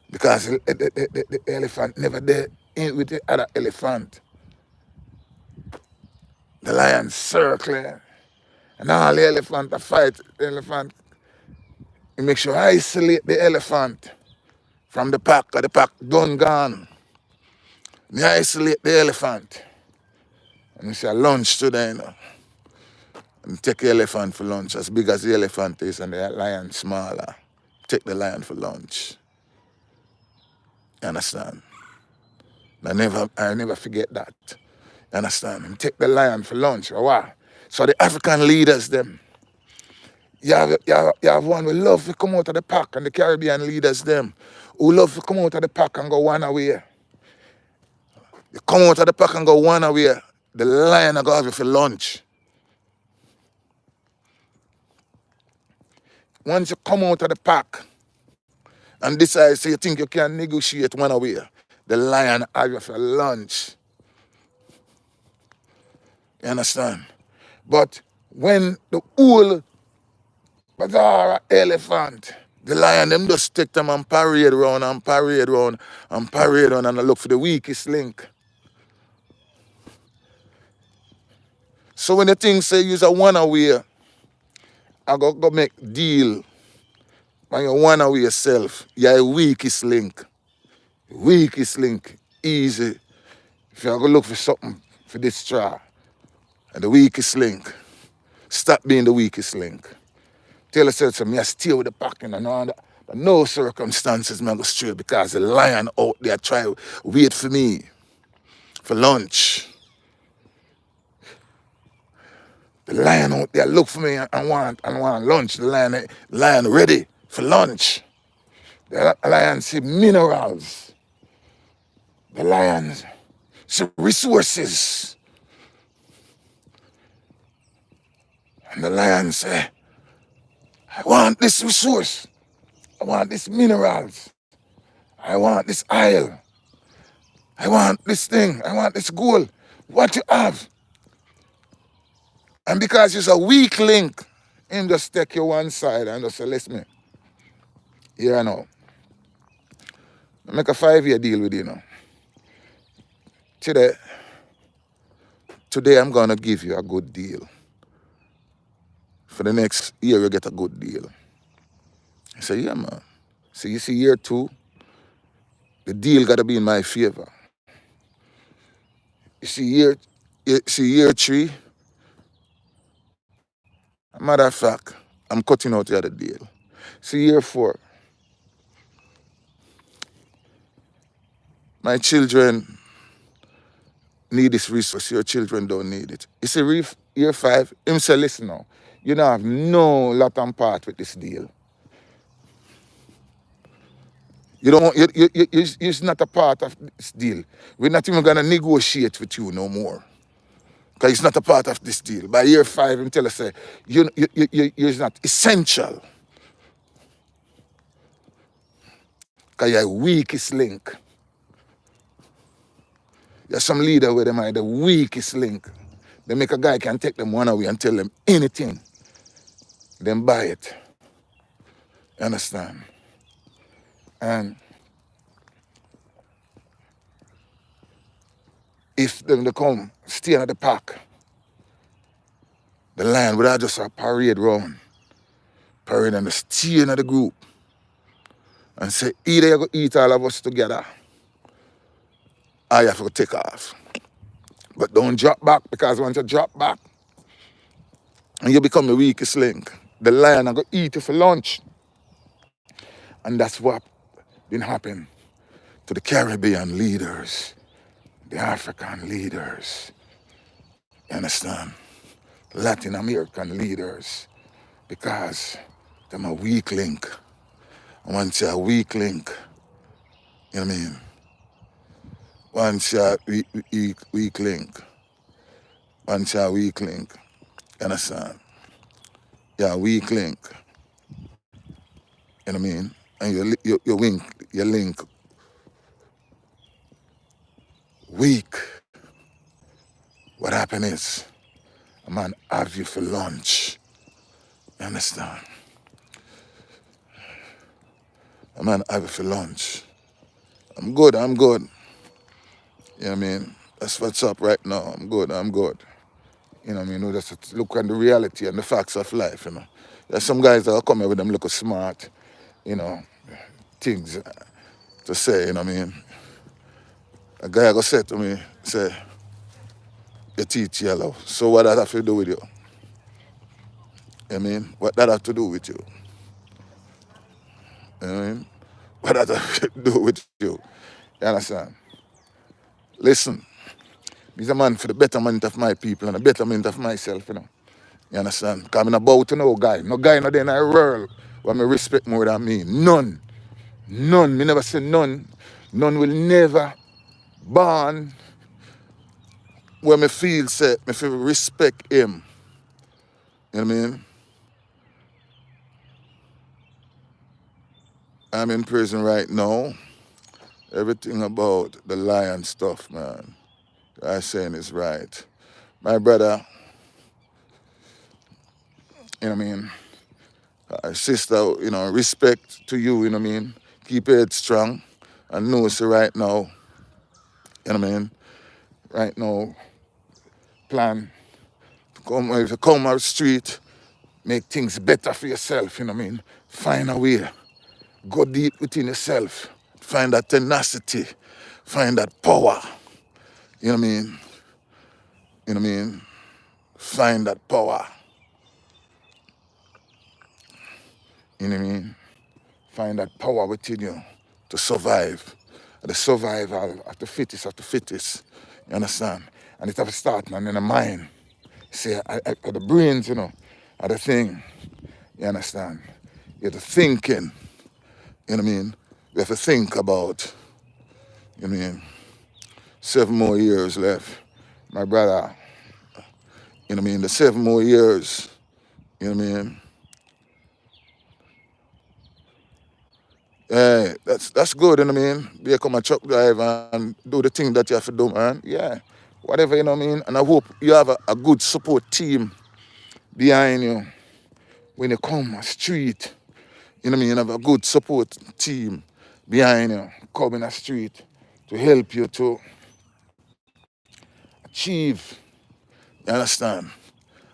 Speaker 1: Because the elephant never there in with the other elephant. The lion circling. And all the elephant to fight the elephant. He make sure isolate the elephant from the pack, because the pack done gone. He isolate the elephant. And he say lunch today, you know. And take the elephant for lunch, as big as the elephant is, and the lion smaller. Take the lion for lunch. You understand? I never forget that. You understand? And take the lion for lunch. Or what? So the African leaders, them, you have one who love to come out of the pack, and the Caribbean leaders, them, who love to come out of the pack and go one away. You come out of the pack and go one away, the lion will go have you for lunch. once you come out of the pack and decide, so you think you can negotiate one away, the lion have you for lunch. You understand? But when the whole bazaar elephant, the lion them just take them and parade around and parade around and parade around and look for the weakest link. So when the thing say you's a one away, I go make deal. When you one away yourself, you're a weakest link. Weakest link. Easy. If you go look for something for this straw, and the weakest link, stop being the weakest link. Tell yourself something, I stay with the pack and under no circumstances man go straight because the lion out there try to wait for me for lunch. The lion out there look for me and want lunch. The lion ready for lunch. The lion see minerals. The lion see resources. And the lion say, I want this resource. I want these minerals. I want this oil. I want this thing. I want this gold. What you have? And because it's a weak link, him just take you one side and just say, listen me. Here now. I make a 5-year deal with you now. Today I'm gonna give you a good deal. For the next year you get a good deal. I say, yeah man. So you see year 2, the deal gotta be in my favor. You see year 3, matter of fact, I'm cutting out the other deal. See year 4, my children need this resource, your children don't need it. You see year 5, him say, listen now, you don't have no lot and part with this deal. You don't want, you're not a part of this deal. We're not even gonna negotiate with you no more. Because it's not a part of this deal. By year 5, him tell us, say, you're not essential. Because you're the weakest link. There's some leader where them are the weakest link. They make a guy can take them one away and tell them anything. Then buy it. You understand? And if them they come, stay at the pack, the lion would just a parade round. Parade and stay in the group. And say, either you go eat all of us together, or you have to take off. But don't drop back, because once you drop back, and you become the weakest link, the lion will go eat you for lunch. And that's what been happening to the Caribbean leaders, the African leaders, you understand? Latin American leaders, because they're a weak link. And once you're a weak link, you know what I mean? Once you're a weak link, once you're a weak link, you understand? You're a weak link, you know what I mean? And your link weak. What happened is, a man have you for lunch. You understand? A man have you for lunch. I'm good. You know what I mean? That's what's up right now. I'm good. You know what I mean? Just look at the reality and the facts of life, you know. There's some guys that will come here with them look smart, you know, things to say, you know what I mean? A guy go say to me, say, your teeth yellow. So what that have to do with you? You know what I mean? What that have to do with you? You know what I mean? What that have to do with you? You understand? Listen, he's a man for the betterment of my people and the betterment of myself, you know. You understand? Because I'm not about to no guy. No guy not there in the world where I respect more than me. None. None. Me never say none. None will never born where me feel say, me feel respect him. You know what I mean? I'm in prison right now. Everything about the lion stuff, man, I'm saying is right. My brother, you know what I mean? Sister, respect to you, you know what I mean? Keep your head strong and know so right now, you know what I mean? Right now, plan to come, if you come out the street, make things better for yourself, you know what I mean? Find a way. Go deep within yourself. Find that tenacity. Find that power. You know what I mean? You know what I mean? Find that power. You know what I mean? Find that power within you to survive. The survival of the fittest of the fittest. You understand? And it have to start, man, in the mind. See, the brains, are the thing. You understand? You're the thinking. You know what I mean? You have to think about, you know what I mean? 7 more years left. My brother, you know what I mean? The 7 more years, you know what I mean? Yeah, that's good, you know what I mean? Become a truck driver and do the thing that you have to do, man. Yeah, whatever, you know what I mean? And I hope you have a good support team behind you when you come on street. You know what I mean? Have a good support team behind you, come in the street to help you to achieve, you understand?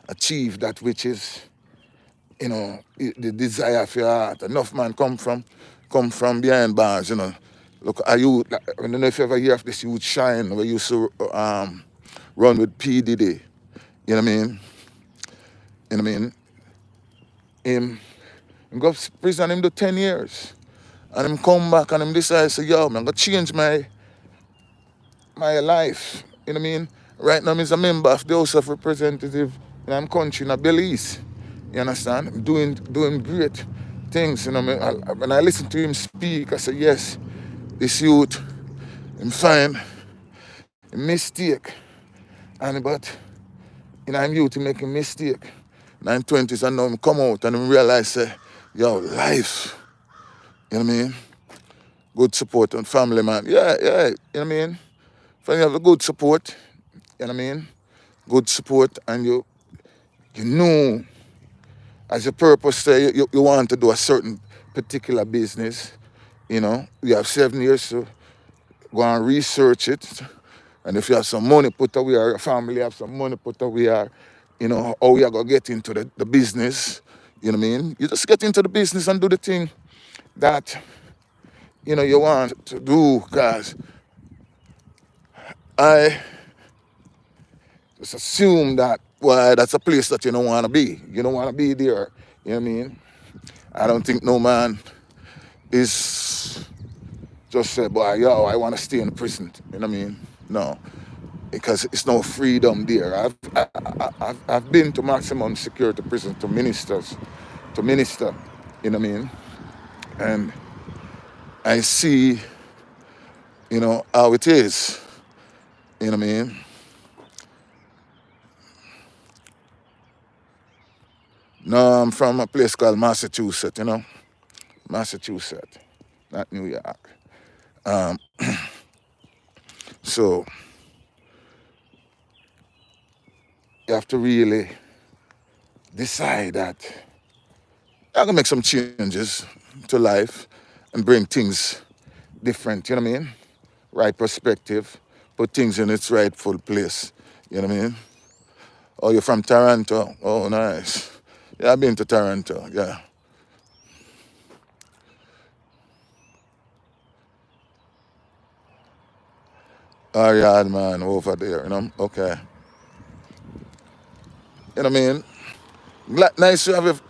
Speaker 1: Achieve that which is, the desire of your heart. Enough man come from behind bars, Look, I don't know if you ever hear of this youth Shine, where you used to run with P. Diddy. You know what I mean? You know what I mean? Him go to prison, him do 10 years. And him come back and him decide, say, yo, man, I'm going to change my life. You know what I mean? Right now, I'm a member of the House of Representatives in my country, in Belize. You understand? I'm doing great things. You know what I mean? When I listen to him speak, I say, yes, this youth, him find a mistake. But I'm youth, he make a mistake. In my 20s, and now him come out and him realize, say, yo, life. You know what I mean? Good support and family, man. Yeah, you know what I mean? When you have a good support, you know what I mean? Good support, and you know, as your purpose say, you want to do a certain particular business, you have 7 years to go and research it. And if you have some money put away, or your family have some money put away, or, how you are going to get into the business, you know what I mean? You just get into the business and do the thing that, you want to do, because I just assume that, well, that's a place that you don't want to be. You don't want to be there, you know what I mean? I don't think no man is just say, boy, yo, I want to stay in the prison. You know what I mean? No, because it's no freedom there. I've been to maximum security prison to minister. You know what I mean? And I see, how it is. You know what I mean? No, I'm from a place called Massachusetts. Massachusetts, not New York. So you have to really decide that I'm gonna make some changes to life and bring things different, you know what I mean? Right perspective, put things in its rightful place, you know what I mean? Oh, you're from Toronto? Oh, nice. Yeah, I've been to Toronto, yeah. Oh, yeah, man, over there, okay. You know what I mean? Nice to have you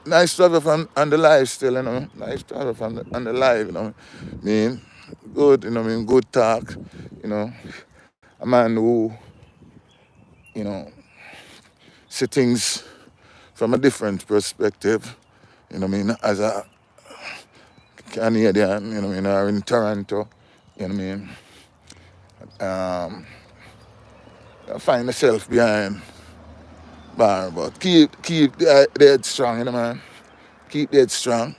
Speaker 1: on the live still, Nice to have you on the live, I mean? Good, good talk, you know. A man who, you know, see things from a different perspective, you know what I mean, as a Canadian, you know what I mean, or in Toronto, you know what I mean. I find myself behind bar, but keep the head strong, man. Keep the head strong.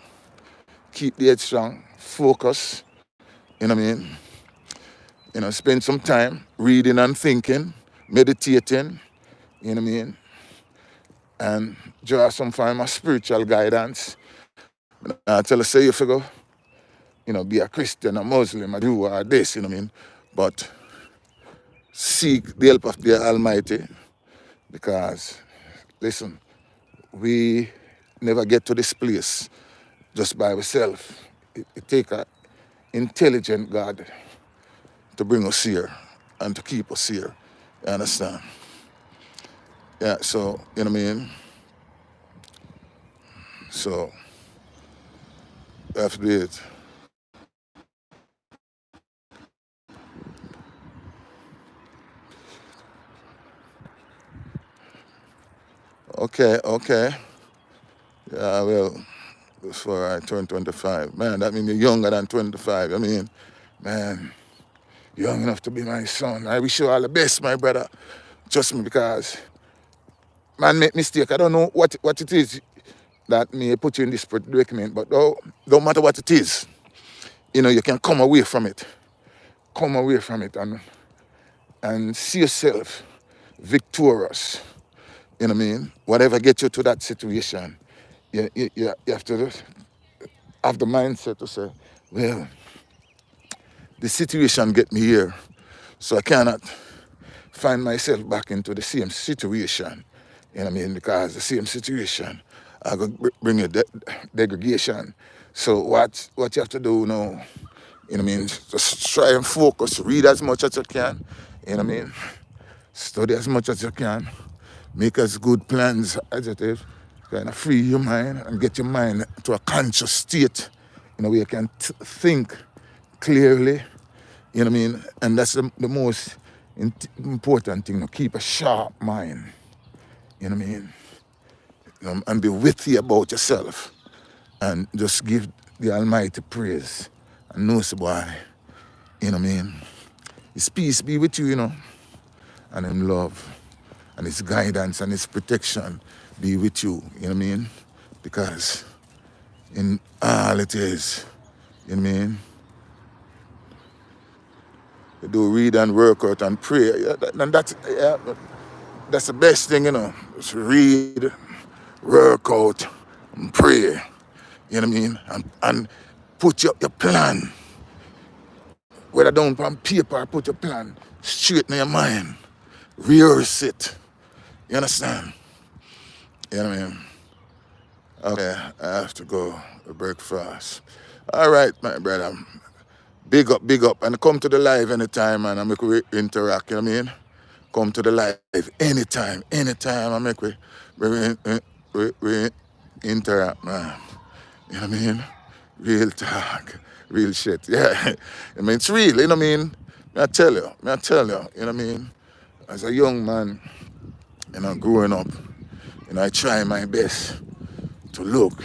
Speaker 1: Keep the head strong. focus, you know what I mean? Spend some time reading and thinking, meditating, you know what I mean? And draw some form of spiritual guidance. I tell us, say you figure, be a Christian, a Muslim, a Jew, or this, you know what I mean? But seek the help of the Almighty because, listen, we never get to this place just by ourselves. It takes an intelligent God to bring us here and to keep us here. You understand? Yeah, so, you know what I mean? So, that's it. Okay. Yeah, well, before I turn 25. Man, that means you're younger than 25. I mean, man, young enough to be my son. I wish you all the best, my brother. Trust me, because man make mistake. I don't know what it is that may put you in this predicament, but don't matter what it is, you can come away from it. Come away from it and see yourself victorious. You know what I mean? Whatever gets you to that situation, you have to have the mindset to say, well, the situation get me here, so I cannot find myself back into the same situation. You know what I mean? Because the same situation I go bring you degradation. So what you have to do now, you know what I mean? Just try and focus, read as much as you can, you know what I mean? Study as much as you can, make as good plans as it is, kind of free your mind and get your mind to a conscious state, where you can think clearly, you know what I mean? And that's the most important thing, keep a sharp mind, you know what I mean? And be witty about yourself and just give the Almighty praise and know, boy, you know what I mean? His peace be with you, and in love and his guidance and his protection be with you, you know what I mean? Because in all it is, you know what I mean? You do read and work out and pray. Yeah, and that's the best thing, Just read, work out, and pray. You know what I mean? And put your plan, whether down on paper, put your plan straight in your mind. Rehearse it. You understand? You know what I mean? Okay, I have to go to breakfast. All right, my brother. Big up. And come to the live anytime, and I make we interact, you know what I mean? Come to the live anytime. I make we interact, man. You know what I mean? Real talk, real shit. Yeah. I mean, it's real, you know what I mean? I tell you, you know what I mean? As a young man, growing up, I try my best to look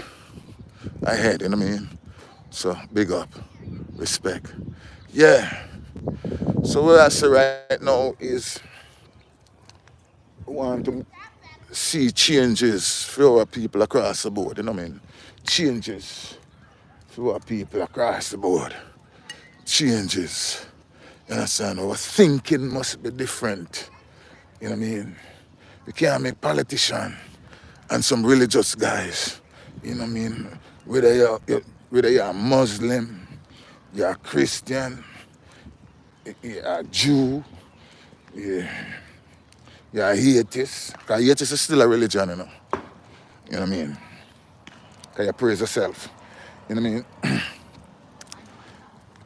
Speaker 1: ahead, you know what I mean? So, big up, respect. Yeah. So what I say right now is we want to see changes for our people across the board, you know what I mean? Changes for our people across the board. Changes. You understand? Our thinking must be different. You know what I mean? We can't make politicians and some religious guys. You know what I mean? Whether you're a Muslim, you're a Christian, you're a Jew, you're a atheist. Because atheist is still a religion, You know what I mean? Because you praise yourself. You know what I mean?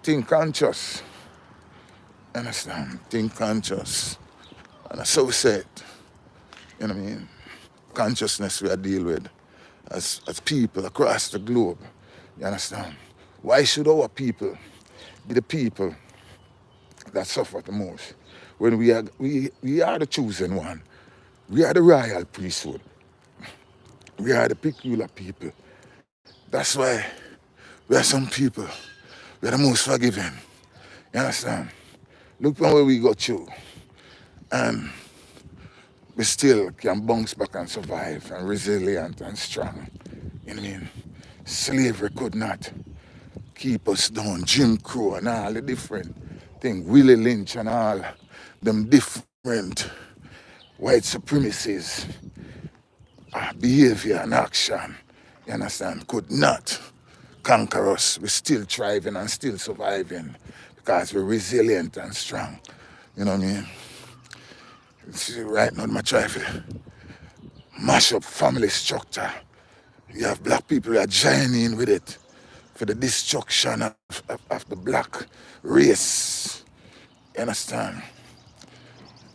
Speaker 1: Think conscious. Understand? Think conscious. And that's so we say it. You know what I mean? Consciousness we are deal with as people across the globe. You understand? Why should our people be the people that suffer the most? When we are the chosen one. We are the royal priesthood. We are the peculiar people. That's why we are some people. We are the most forgiving. You understand? Look from where we got through. And we still can bounce back and survive and resilient and strong. You know what I mean? Slavery could not. keep us down, Jim Crow and all the different things, Willie Lynch and all them different white supremacies, behavior and action, you understand, could not conquer us. We're still thriving and still surviving because we're resilient and strong. You know what I mean? See, right now, I'm trying to mash up family structure. You have black people that are joining with it for the destruction of the black race. You understand?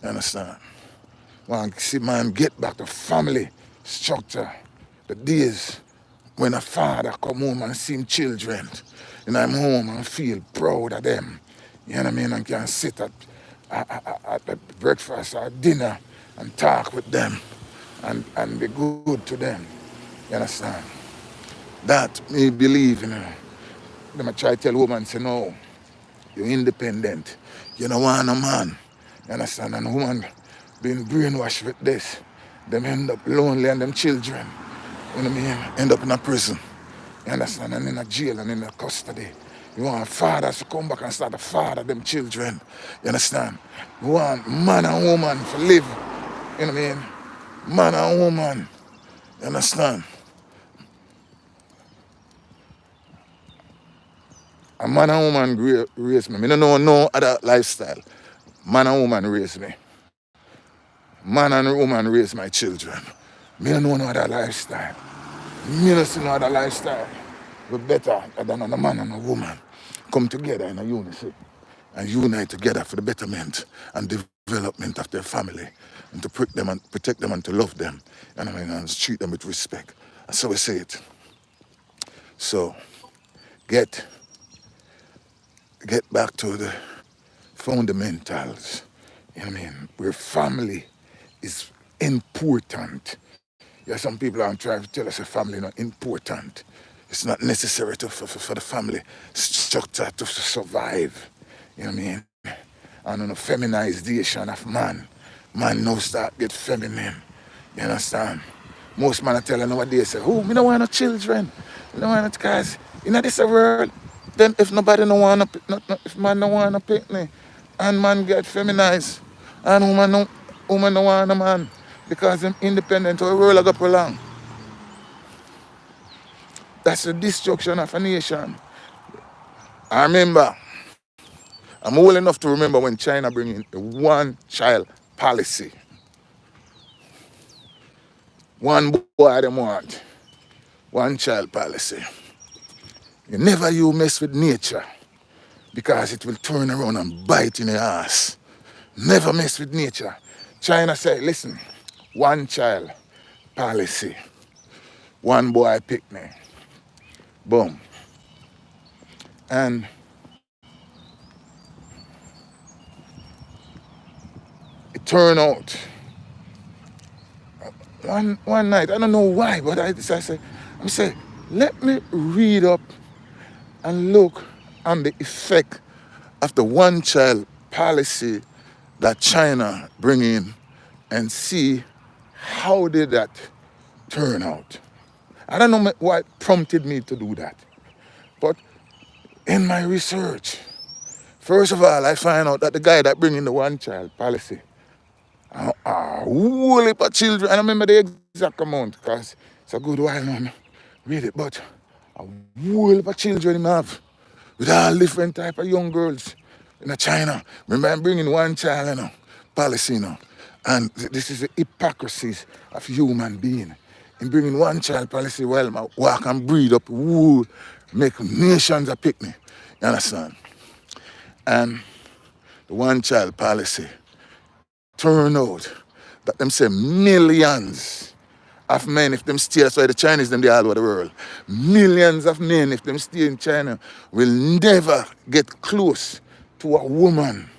Speaker 1: You understand? Man, see, man, get back to family structure. The days when a father come home and see him children, and I'm home and feel proud of them. You know what I mean? And can sit at breakfast or dinner and talk with them and be good to them. You understand? That me believe, you know. Them I try to tell women, say, no, you're independent. You don't want a man. You understand? And woman being brainwashed with this, them end up lonely and them children, you know what I mean, end up in a prison. You understand? And in a jail and in a custody. You want fathers to come back and start to father them children. You understand? You want man and woman to live. You know what I mean? Man and woman. You understand? A man and woman raise me. I don't know no other lifestyle. Man and woman raise me. Man and woman raise my children. Me don't know no other lifestyle. Me don't see no other lifestyle. We're better than a man and a woman come together in a unity and unite together for the betterment and development of their family and to protect them and to love them and treat them with respect. That's how we say it. So get back to the fundamentals. You know what I mean? Where family is important. Yeah, some people are trying to tell us that family is not important. It's not necessary for the family structure to survive. You know what I mean? And on a feminization of man. Man now start get feminine. You understand? Most men are telling nowadays, say, oh, me don't want no children. Me don't want no cars. In this world, then if nobody don't want if man don't want a picnic, and man get feminized, and woman don't want a man, because them independent, or the world go prolong. That's the destruction of a nation. I remember, I'm old enough to remember when China bring in the one-child policy. One boy them want, one-child policy. You mess with nature because it will turn around and bite in your ass. Never mess with nature. China say, listen, one-child policy. One boy picnic. Boom. And it turned out one night, I don't know why, but I decided, let me read up and look on the effect of the one-child policy that China bring in and see how did that turn out. I don't know what prompted me to do that, but in my research, first of all, I find out that the guy that bring in the one-child policy, a whole heap of children, I don't remember the exact amount because it's a good while now, read it, but a whole heap of children him have with all different type of young girls in China. Remember, I'm bringing one child, policy, and this is the hypocrisies of human being. In bringing one child policy, well, I walk and breed up, make nations a picnic. You understand? And the one child policy turn out that them say millions of men, if them stay, that's why the Chinese, them they all over the world. Millions of men, if them stay in China, will never get close to a woman.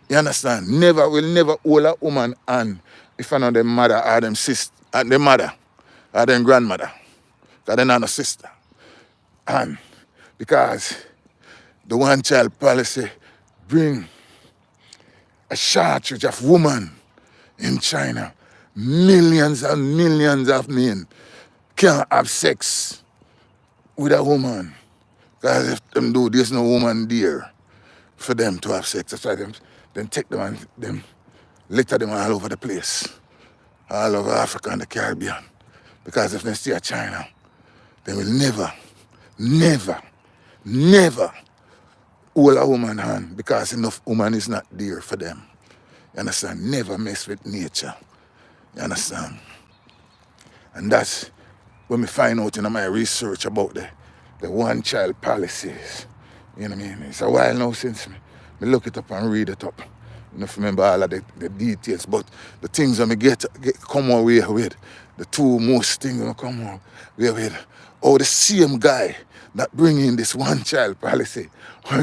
Speaker 1: You understand? Will never hold a woman hand if I know their mother or them sister, or their mother or their grandmother, because they're not a sister. And because the one-child policy bring a shortage of women in China. Millions and millions of men can't have sex with a woman. Because if them do, there's no woman there for them to have sex. That's why them take them and them litter them all over the place, all over Africa and the Caribbean. Because if they stay at China, they will never, never hold a woman hand because enough woman is not there for them. You understand? Never mess with nature. You understand? And that's when we find out in my research about the one-child policies. You know what I mean? It's a while now since me look it up and read it up. You know, remember all of the details, but the things that I come away with, the two most things that I come away with, oh, the same guy that bring in this one-child policy, how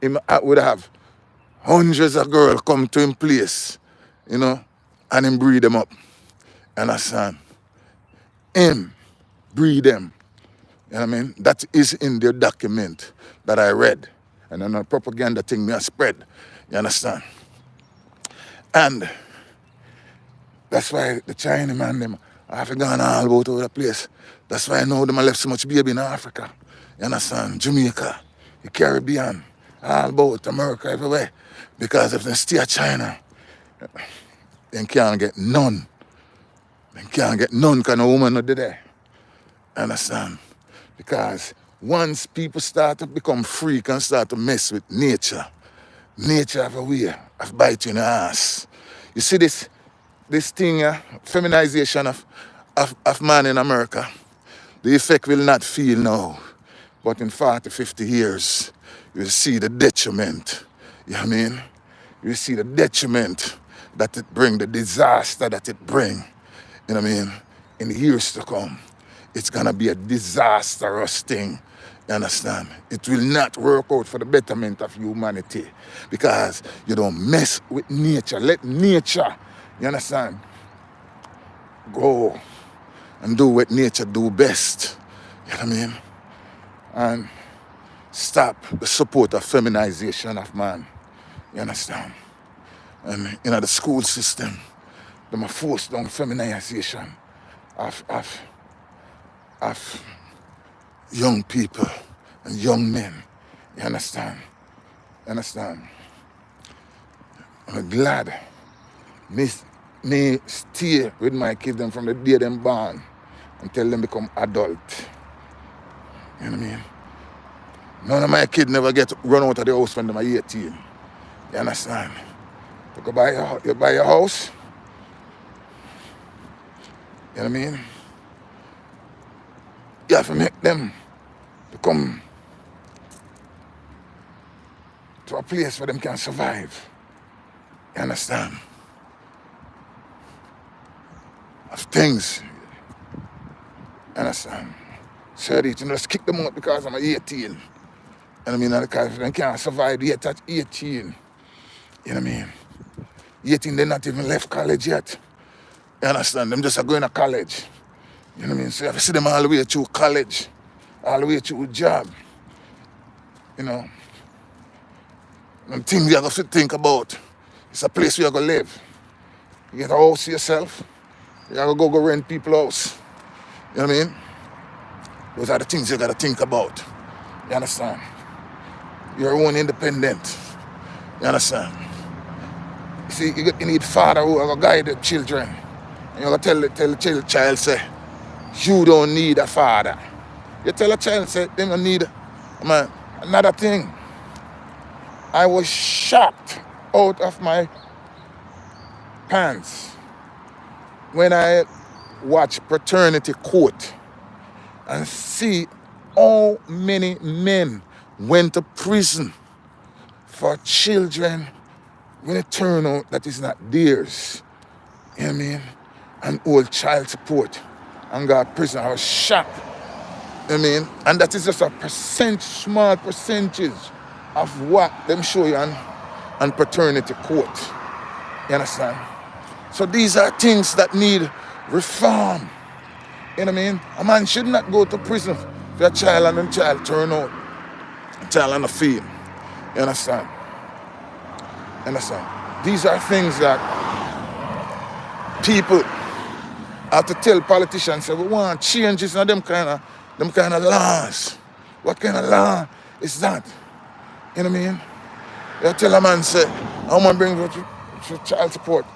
Speaker 1: him would have hundreds of girls come to him place, you know, and him breed them up. Understand? Him breed them. You know what I mean? That is in the document that I read. And then a propaganda thing me I spread. You understand? And that's why the Chinese man, them have gone all about over the place. That's why I know them left so much baby in Africa. You understand? Jamaica, the Caribbean, all about America, everywhere. Because if they stay at China, they can't get none. They can't get none because no woman not there. Understand? Because once people start to become freak and start to mess with nature, nature have a way of biting your ass. You see this thing, feminization of man in America, the effect will not feel now. But in 40, 50 years, you will see the detriment. You know what I mean? You will see the detriment that it bring, the disaster that it bring. You know what I mean? In the years to come, it's gonna be a disastrous thing. You understand? It will not work out for the betterment of humanity because you don't mess with nature. Let nature, you understand, go and do what nature do best. You know what I mean? And stop the support of feminization of man. You understand? And you know the school system, they are forced down feminization of young people and young men. You understand? You understand? I'm glad me stay with my kids them from the day them born until them become adult. You know what I mean? None of my kids never get run out of the house when they are 18. You understand? You buy your house. You know what I mean? You have to make them to come to a place where them can survive. You understand? Of things. You understand? So you just kick them out because I'm 18. You know what I mean? Because they can't survive yet at 18. You know what I mean? 18, they're not even left college yet. You understand? Them just are going to college. You know what I mean? So you have to see them all the way through college, all the way through job. You know? And things you have to think about. It's a place where you're going to live. You get a house yourself. You got to go rent people's house. You know what I mean? Those are the things you got to think about. You understand? You're your own independent. You understand? You see, you need father who will guide the children. And you're going to tell the child, say, you don't need a father. You tell a child, say, they don't need man. Another thing, I was shocked out of my pants when I watched Paternity Court and see how many men went to prison for children when it turned out that it's not theirs. You know what I mean? And old child support and got prison. I was shocked. You know what I mean? And that is just a small percentage of what them show you on Paternity Court. You understand? So these are things that need reform. You know what I mean? A man should not go to prison for a child and a child turn out. A child on the field. You understand? You understand? These are things that people have to tell politicians, say, we want changes in them kind of laws. What kind of law is that? You know what I mean? You tell a man, say, I'm going to bring you to child support.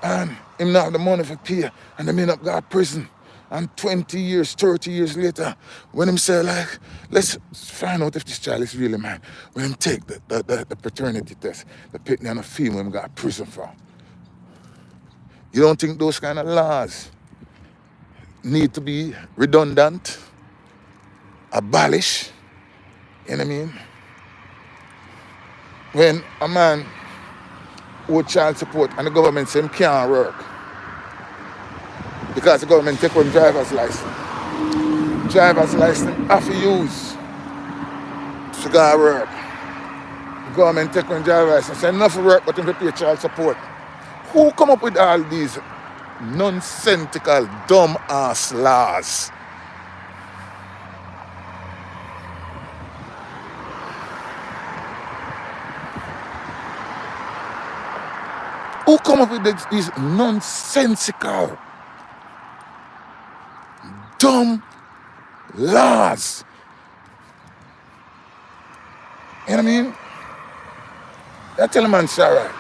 Speaker 1: And him not have the money for pay. And they may not go to prison. And 20 years, 30 years later, when him say, like, let's find out if this child is really mine. When him take the paternity test, the pick on a female him got prison for. You don't think those kind of laws need to be redundant, abolished? You know what I mean? When a man owed child support and the government say him can't work because the government take one driver's license. Driver's license have to use to go to work. The government take one driver's license, say enough for work but him to pay child support. Who come up with all these nonsensical, dumb ass laws? Who come up with these nonsensical, dumb laws? You know what I mean? I tell a man it's all right.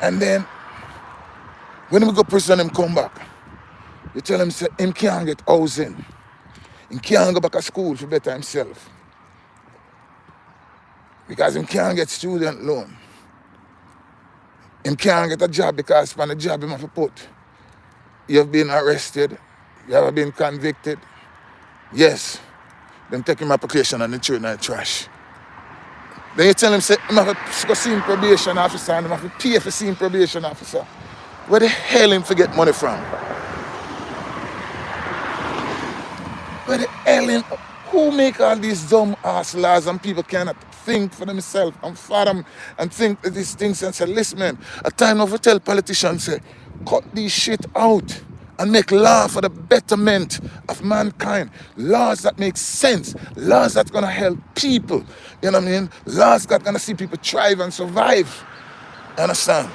Speaker 1: And then when we go prison him come back, you tell him say him can't get housing. He can't go back to school to better himself. Because him can't get student loan. Him can't get a job because from the job him have to put. You have been arrested, you have been convicted. Yes, them take him application and they throw it in the trash. Then you tell him say him have to go see him probation officer and him have to pay for seeing probation officer. Where the hell him to get money from? Where the hell him, who make all these dumb ass laws and people cannot think for themselves and fathom and think that these things and say, listen man, a time of to tell politicians say, cut this shit out and make law for the betterment of mankind. Laws that make sense. Laws that's gonna help people. You know what I mean? Laws that gonna see people thrive and survive. You understand?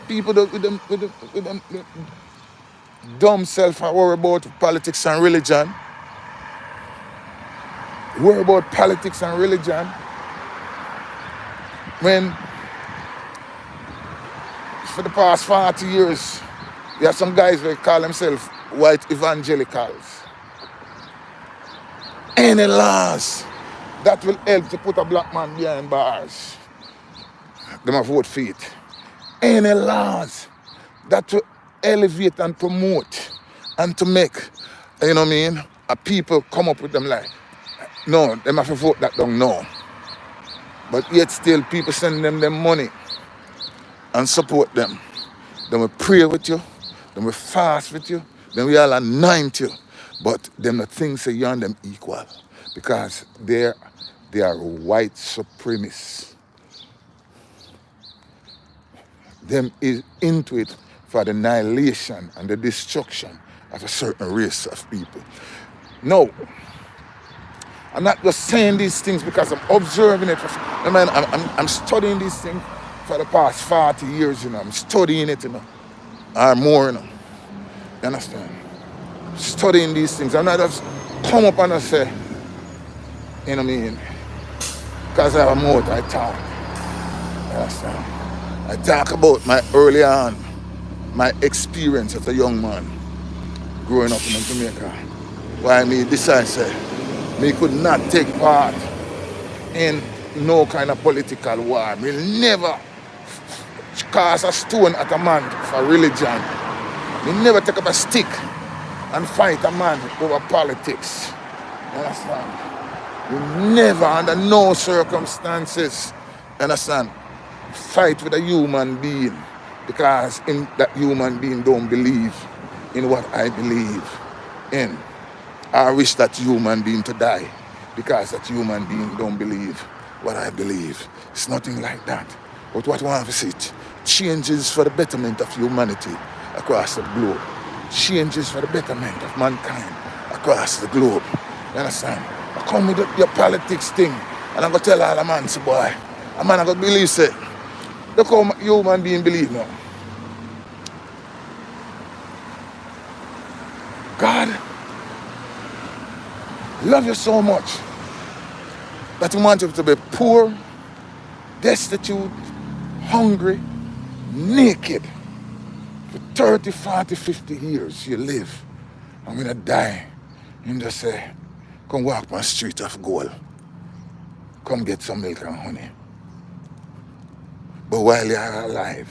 Speaker 1: People with them dumb self are worry about politics and religion. Worry about politics and religion. When for the past 40 years, there are some guys that call themselves white evangelicals. Any laws that will help to put a black man behind bars, them have vote for it. Any laws that will elevate and promote and to make, you know what I mean, a people come up with them like, no, them have to vote that down, no. But yet still people send them money and support them. Then we pray with you, then we fast with you, then we all anoint you. But them the things say you and them equal. Because they are white supremacists. Them is into it for the annihilation and the destruction of a certain race of people. No, I'm not just saying these things because I'm observing it. I'm studying these things for the past 40 years, you know. I'm studying it, you know, or more, you know. You understand? Studying these things. I'm not just come up and I say, you know what I mean? Because I have a mouth, I talk. You understand? I talk about my early on, my experience as a young man growing up in Jamaica. Why me decide say me could not take part in no kind of political war. Me never cast a stone at a man for religion. Me never take up a stick and fight a man over politics. You understand? You never, under no circumstances, understand, fight with a human being because that human being don't believe in what I believe in. I wish that human being to die because that human being don't believe what I believe. It's nothing like that. But what I want to see, changes for the betterment of humanity across the globe. Changes for the betterment of mankind across the globe. You understand? I come with your politics thing and I'm going to tell all the man, say, boy, a man I going to believe, say, look how human being believe now. God love you so much that he wants you to be poor, destitute, hungry, naked. For 30, 40, 50 years you live. And when I die, him just say, come walk on the street of gold. Come get some milk and honey. But while you are alive,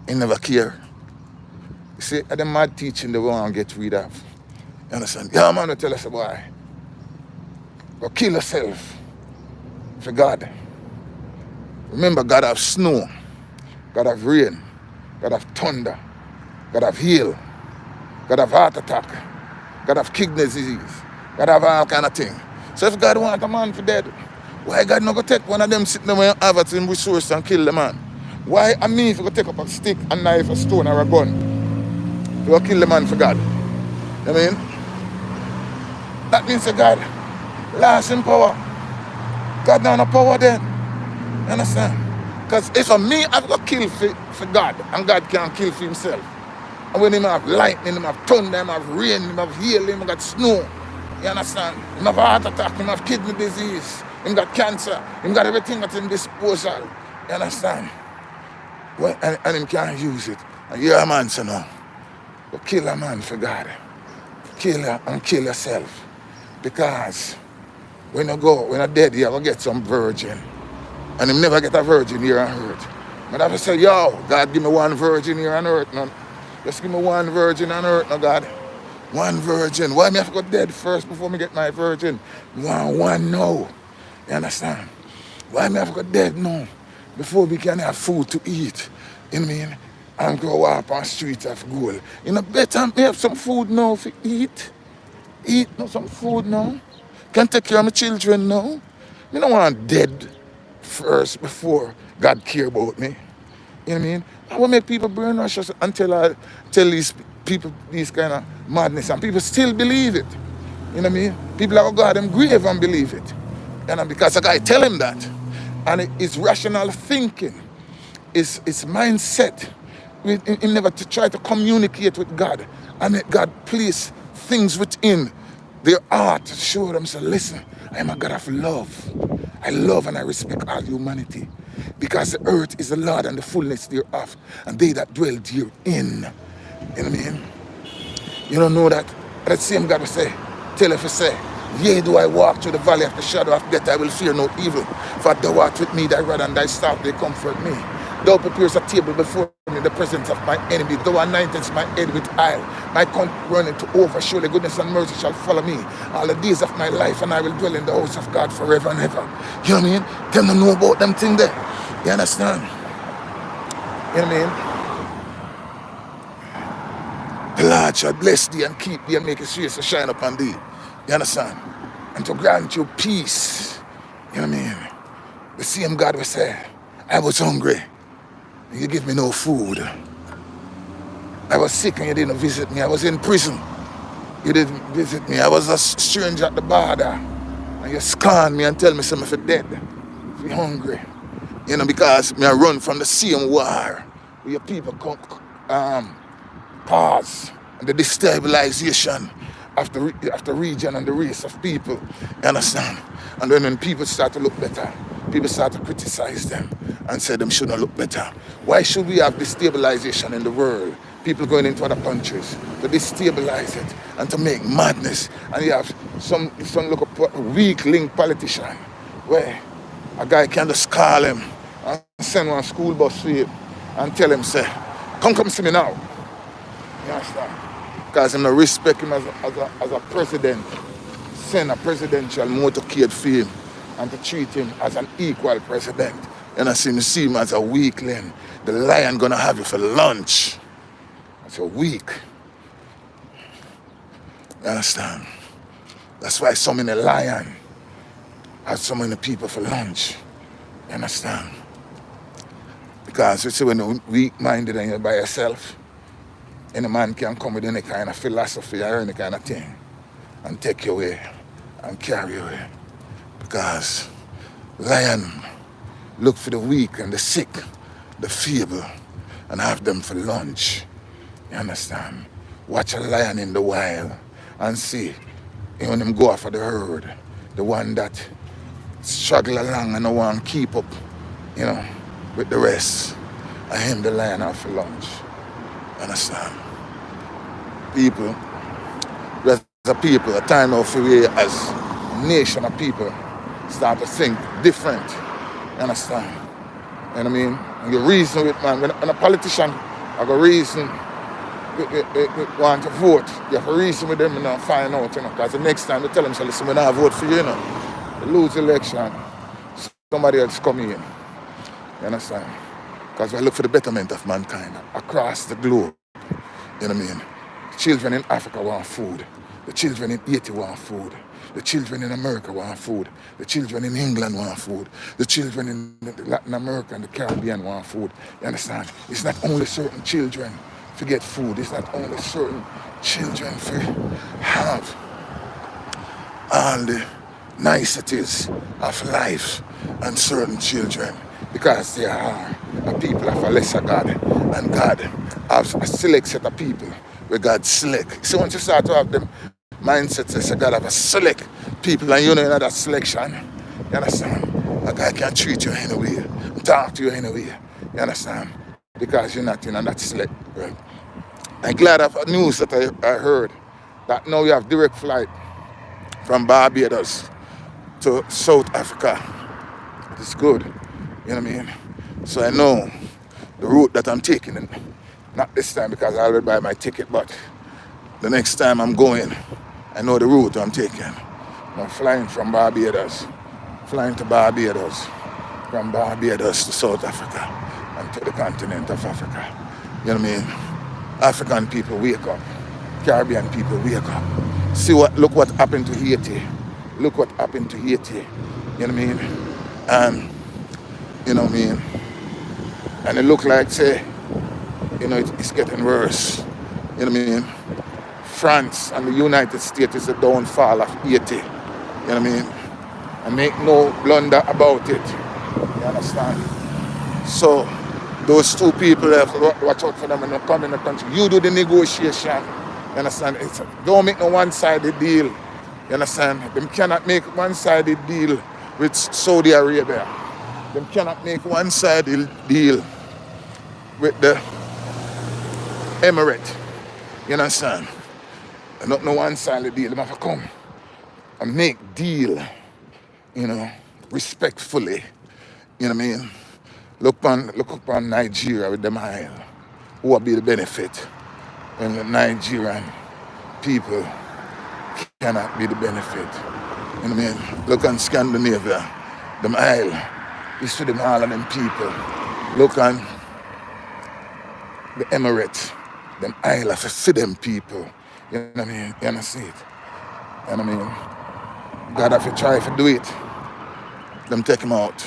Speaker 1: he never care. You see, the mad teaching they want to get rid of. You understand? Yeah, man, will tell us, boy, go kill yourself for God. Remember, God have snow, God have rain, God have thunder, God have hail, God have heart attack, God have kidney disease, God have all kind of thing. So if God want a man for dead, why God not go take one of them sitting there and have it in resource and kill the man? Why I mean if you go take up a stick, a knife, a stone, or a gun, you go kill the man for God? You know what I mean? That means that God lost in power. God not no power then. You understand? Because if a me I've got kill for God, and God can't kill for himself. And when him have lightning, him have thunder, him have rain, him have hail, him got snow. You understand? Him have heart attack, him have kidney disease, him got cancer, him got everything that's in disposal. You understand? Well, and him can't use it. And you're a man, so no. But kill a man for God. Kill her and kill yourself. Because when you're dead, you're going to get some virgin. And him never get a virgin here on earth. But I say, yo, God, give me one virgin here on earth, no. Just give me one virgin on earth, no, God. One virgin. Why me have to go dead first before me get my virgin? One now. You understand? Why me have to go dead now before we can have food to eat? You know what I mean? And go up on streets of gold. You know, better me have some food now for eat. Eat no some food now. Can take care of my children now. Me don't want dead first before God care about me. You know what I mean? I will make people brainwash us until I tell these people these kind of madness, and people still believe it. You know what I mean? People are go to them grave and believe it. And because a guy tell him that. And it's rational thinking. It's mindset. He never to try to communicate with God and let God place things within their heart to show them, say, listen, I am a God of love. I love and I respect all humanity because the earth is the Lord and the fullness thereof, and they that dwell therein. You know what I mean? You don't know that? That same God will say, tell if you say, yea, do I walk through the valley of the shadow of death, I will fear no evil. For thou art with me, thy rod and thy staff, they comfort me. Thou preparest a table before me in the presence of my enemy. Thou anointest my head with oil. My cup runneth over. Surely goodness and mercy shall follow me all the days of my life, and I will dwell in the house of God forever and ever. You know what I mean? Them don't know about them thing there. You understand? You know what I mean? The Lord shall bless thee and keep thee and make his face to shine upon thee. You understand? And to grant you peace. You know what I mean? The same God will say, I was hungry. You give me no food. I was sick and you didn't visit me. I was in prison. You didn't visit me. I was a stranger at the border. And you scorn me and tell me something if you're dead. If you're hungry. You know, because me I run from the same war where your people come, pause. And the destabilization of the region and the race of people. You understand? And then when people start to look better, people start to criticize them and say them shouldn't look better. Why should we have destabilization in the world? People going into other countries to destabilize it and to make madness. And you have some weak-link politician where a guy can just call him and send one school bus for him and tell him, say, come see me now. You understand? Because him not respect him as a president. Send a presidential motorcade for him and to treat him as an equal president. And I see him as a weakling. The lion gonna have you for lunch. That's a weak. You understand? That's why so many lions have so many people for lunch. You understand? Because you see when you're weak-minded and you're by yourself, any man can come with any kind of philosophy or any kind of thing and take you away and carry you away. Because lion look for the weak and the sick, the feeble, and have them for lunch. You understand? Watch a lion in the wild and see You know, them go after the herd, the one that struggle along and no one keep up, you know, with the rest. I him the lion out for lunch. Understand? People, as a people, a time now for we as a nation of people start to think different. You understand? You know what I mean? And you reason with man. When a politician have a reason want to vote, you have to reason with them and find out, you know. Because the next time they tell them, so listen, when I vote for you, you know, you lose the election, somebody else come in. You understand? Because we look for the betterment of mankind across the globe. You know what I mean? The children in Africa want food. The children in Haiti want food. The children in America want food. The children in England want food. The children in Latin America and the Caribbean want food. You understand? It's not only certain children to get food. It's not only certain children to have all the niceties of life and certain children, because they are a people of a lesser God, and God has a select set of people where God select. So once you start to have them mindsets, it's a God have a select people, and you know in that selection, you understand? A guy can treat you anyway, talk to you anyway, you understand? Because you're not in that select. Right? I'm glad of news that I heard that now you have direct flight from Barbados to South Africa. It's good, you know what I mean? So I know the route that I'm taking, not this time because I already buy my ticket, but the next time I'm going, I know the route I'm taking. I'm flying from Barbados, flying to Barbados, from Barbados to South Africa and to the continent of Africa. You know what I mean? African people wake up, Caribbean people wake up. Look what happened to Haiti. Look what happened to Haiti. You know what I mean? And you know what I mean? And it look like, say, you know, it's getting worse. You know what I mean? France and the United States is the downfall of Haiti. You know what I mean? And make no blunder about it. You understand? So, those two people have to watch out for them and come in the country. You do the negotiation. You understand? Don't make no one-sided deal. You understand? Them cannot make one-sided deal with Saudi Arabia. Them cannot make one-sided deal with the Emirate. You understand? And not no one-sided deal. Them have to come and make deal, you know, respectfully. You know what I mean? Look upon Nigeria with them oil. Who will be the benefit when the Nigerian people cannot be the benefit? You know what I mean? Look on Scandinavia, them oil. It's for them all of them people. Look on the Emirates, them oil are for them people. You know what I mean? You understand it? You know what I mean? God have to try to do it. Them take him out.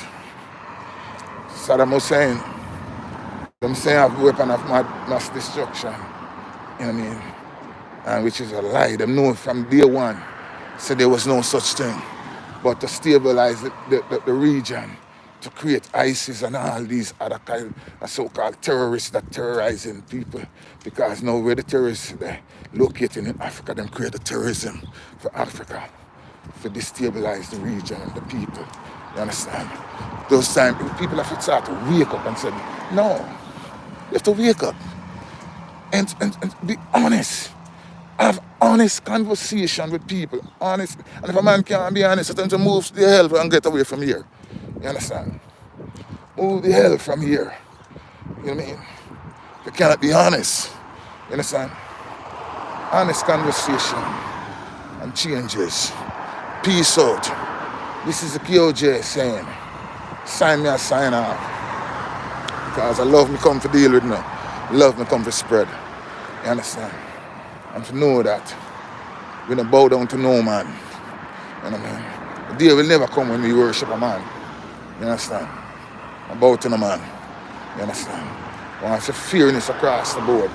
Speaker 1: Saddam Hussein, them say have weapon of mass destruction. You know what I mean? And which is a lie. Them know from day one, said there was no such thing. But to stabilize the region, to create ISIS and all these other kind of so-called terrorists that terrorizing people. Because now where the terrorists they located in Africa, them create the terrorism for Africa, to destabilize the region and the people. You understand? Those times people have to start to wake up and say, no, you have to wake up and be honest. Have honest conversation with people. Honest. And if a man can't be honest, it's time to move to the hell and get away from here. You understand? Move the hell from here. You know what I mean? You cannot be honest. You understand? Honest conversation and changes. Peace out. This is the KOJ saying, sign me a sign off. Because I love me come to deal with me. Love me come to spread. You understand? And to know that we don't bow down to no man. You know what I mean? The day will never come when we worship a man. You understand? I bow to no man. You understand? When I say fearness across the board,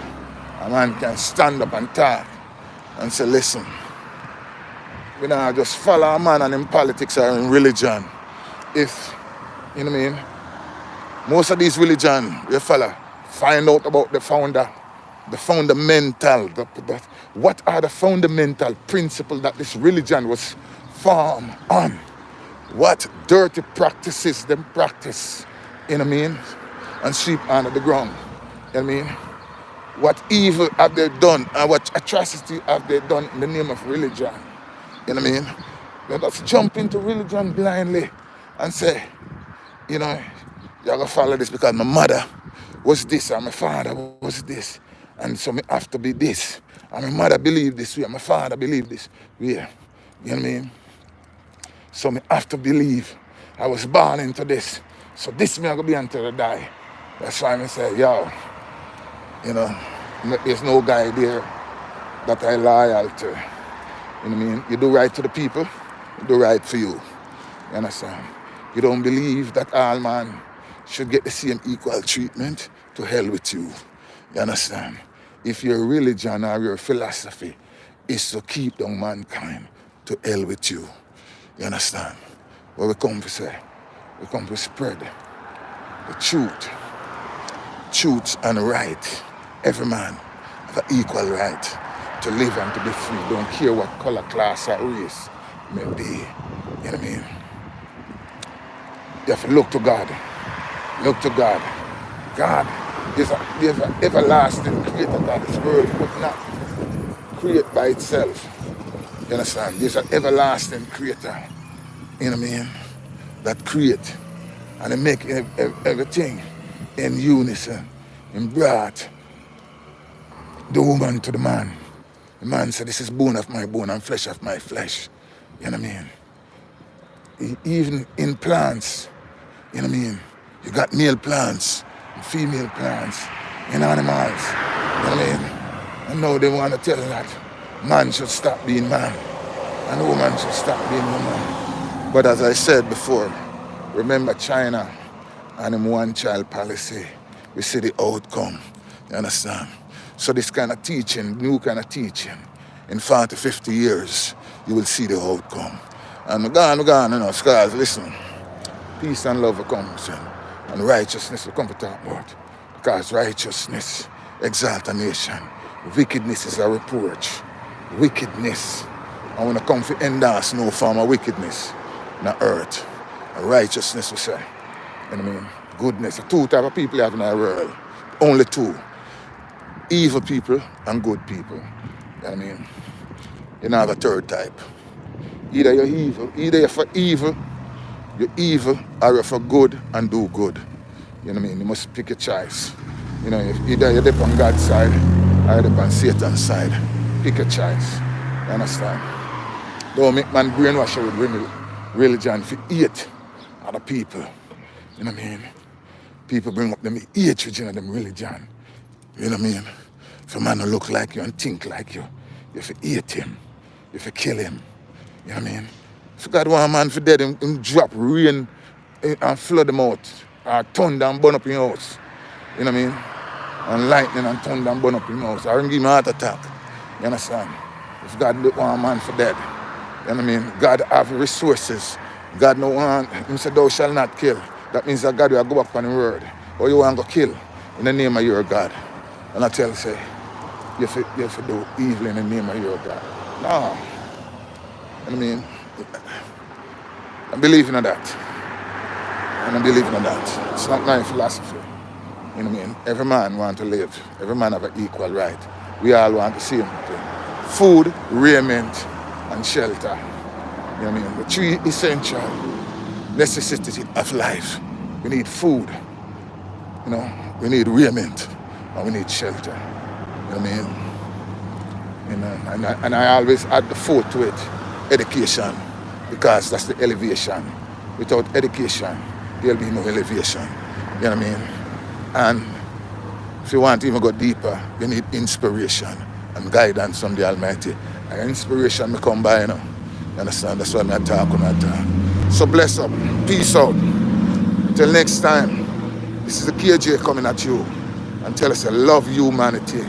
Speaker 1: a man can stand up and talk and say, listen, we don't just follow a man and in politics or in religion. If, you know what I mean? Most of these religion we follow, find out about the founder, the fundamental, the What are the fundamental principles that this religion was formed on? What dirty practices them practice, you know what I mean? And sweep under the ground, you know what I mean? What evil have they done and what atrocity have they done in the name of religion? You know what I mean? Let us jump into religion blindly and say, you know, you're going to follow this because my mother was this and my father was this. And so I have to be this. And my mother believed this way and my father believed this way. You know what I mean? So I have to believe I was born into this. So this me I going to be until I die. That's why I say, yo, you know, there's no guy there that I loyal to. You know what I mean? You do right to the people, you do right for you. You understand? You don't believe that all man should get the same equal treatment, to hell with you. You understand? If your religion or your philosophy is to keep down mankind, to hell with you. You understand? What we come to say? We come to spread the truth and right. Every man have an equal right to live and to be free. Don't care what color, class, or race may be. You know what I mean? You have to look to God. Look to God. God is an everlasting creator that this world could not create by itself. You understand? There's an everlasting creator, you know what I mean, that create and they make everything in unison. And brought the woman to the man. The man said, this is bone of my bone and flesh of my flesh. You know what I mean? Even in plants, you know what I mean? You got male plants and female plants in animals. You know what I mean? And now they want to tell that man should stop being man and woman should stop being woman. But as I said before, remember China and them one-child policy. We see the outcome. You understand? So this kind of teaching, new kind of teaching, in 40, 50 years, you will see the outcome. And we're gone, you know, scholars, listen. Peace and love will come soon. And righteousness will come to talk about. Because righteousness exalt a nation. Wickedness is a reproach. Wickedness. And when it comes to endorse no form of wickedness in the earth, righteousness will say. You know what I mean? Goodness. Two types of people you have in our world. Only two. Evil people and good people. You know what I mean? You don't have a third type. Either you're evil, either you're for evil, or you're for good and do good. You know what I mean? You must pick your choice. You know, either you're there on God's side or you're there on Satan's side. Pick your choice. You understand? Don't make man brainwash you with religion for hate other people. You know what I mean? People bring up them hatred in them religion. You know what I mean? If a man don't look like you and think like you, you have to hate him. You have to kill him. You know what I mean? If God want a man for dead, him drop rain and flood him out. Or thunder and burn up your house. You know what I mean? And lightning and thunder and burn up your house. Or give him a heart attack. You understand? If God don't want a man for dead. You know what I mean? God have resources. God no want, him say, thou shalt not kill. That means that God will go back on the word. Or you want to kill in the name of your God. And I tell you, say, you have to do evil in the name of your God. No. You know what I mean? I'm believing in that. And I'm believing in that. It's not my philosophy. You know what I mean? Every man wants to live. Every man have an equal right. We all want the same thing. Food, raiment, and shelter. You know what I mean? The three essential necessities of life. We need food, you know, we need raiment, and we need shelter. You know what I mean? You know, and I always add the fourth to it, education, because that's the elevation. Without education, there'll be no elevation. You know what I mean? And if you want to even go deeper, you need inspiration and guidance from the Almighty. And inspiration may come by, you know. You understand? That's why I talk when I talk. So bless up. Peace out. Until next time, this is the KOJ coming at you and tell us to love humanity.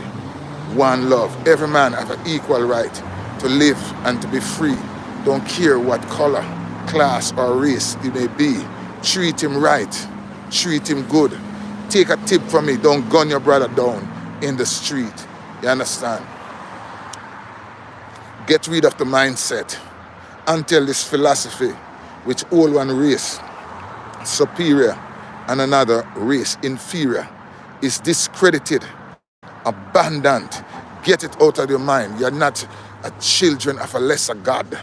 Speaker 1: One love. Every man have an equal right to live and to be free. Don't care what color, class, or race he may be. Treat him right. Treat him good. Take a tip from me. Don't gun your brother down in the street. You understand? Get rid of the mindset until this philosophy, which all one race superior and another race inferior, is discredited, abandoned. Get it out of your mind. You're not a children of a lesser God.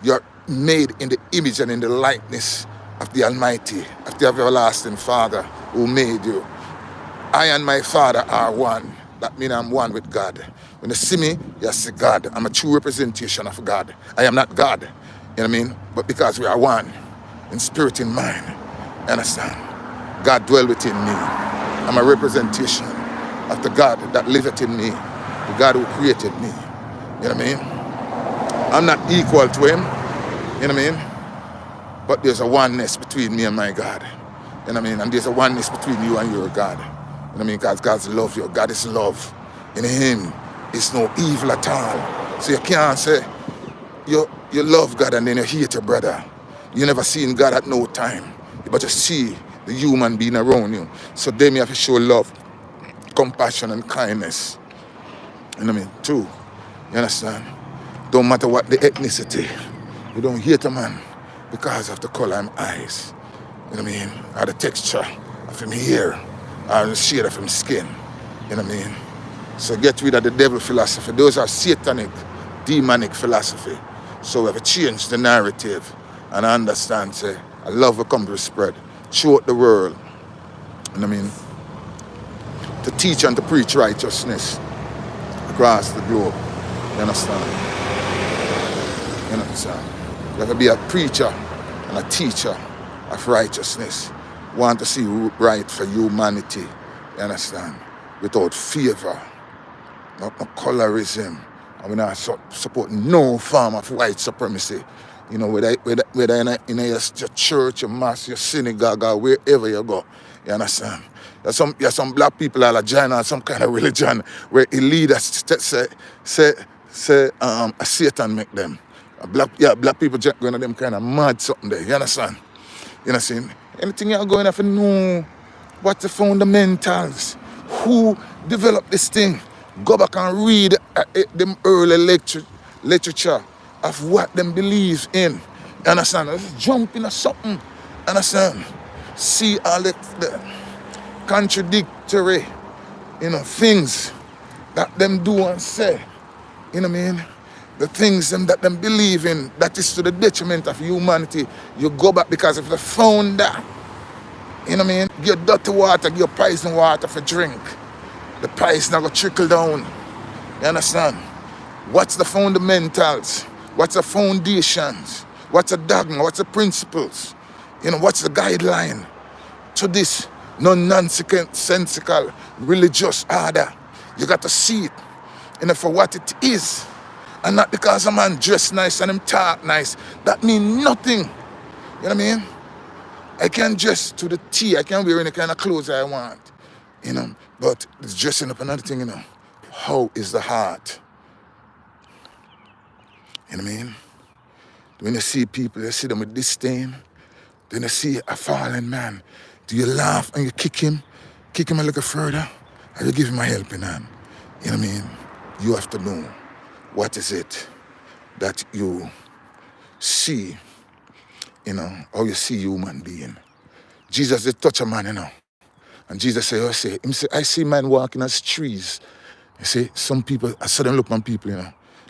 Speaker 1: You're made in the image and in the likeness of the Almighty, of the everlasting Father who made you. I and my Father are one. That means I'm one with God. When you see me, you see God. I'm a true representation of God. I am not God, you know what I mean? But because we are one, in spirit and mind, you understand? God dwell within me. I'm a representation of the God that liveth in me, the God who created me, you know what I mean? I'm not equal to him, you know what I mean? But there's a oneness between me and my God, you know what I mean? And there's a oneness between you and your God. You know what I mean? Because God's love you. God is love. In him is no evil at all. So you can't say you love God and then you hate your brother. You never seen God at no time. But you see the human being around you. So then you have to show love, compassion and kindness. You know what I mean? Too. You understand? Don't matter what the ethnicity. You don't hate a man because of the color of his eyes. You know what I mean? Or the texture of him hair. Or the shade of his skin. You know what I mean? So get rid of the devil philosophy. Those are satanic, demonic philosophy. So we have to change the narrative and understand, say, a love will come to spread throughout the world. You know what I mean? To teach and to preach righteousness across the globe. You understand? You understand? You have to be a preacher and a teacher of righteousness. Want to see right for humanity. You understand? Without favor. No colorism. And we're not supporting no form of white supremacy. You know, whether in your church, your mosque, your synagogue, or wherever you go. You understand? There's some black people that are joining some kind of religion where a leader say a Satan make them. Black people going to them kind of mad something there. You understand? You know what I'm saying? Anything you're going to have to know what the fundamentals, who developed this thing. Go back and read them early literature of what them believe in. You understand? Let's jump into something. Understand? See all the contradictory, things that them do and say. You know what I mean? The things that them believe in, that is to the detriment of humanity. You go back because if they found that, you know what I mean? Get dirty water, get poison water for drink. The price not gonna trickle down. You understand? What's the fundamentals? What's the foundations? What's the dogma? What's the principles? What's the guideline to this nonsensical religious order? You got to see it, for what it is. And not because a man dress nice and him talk nice. That mean nothing. You know what I mean? I can dress to the T. I can wear any kind of clothes I want. But it's dressing up another thing, How is the heart? You know what I mean? When you see people, you see them with disdain. Then you see a fallen man. Do you laugh and you kick him a little further? Or you give him a helping hand? You know what I mean? You have to know what is it that you see, how you see human being. Jesus did touch a man, And Jesus said, I see men walking as trees. You see, some people, I saw them look on people,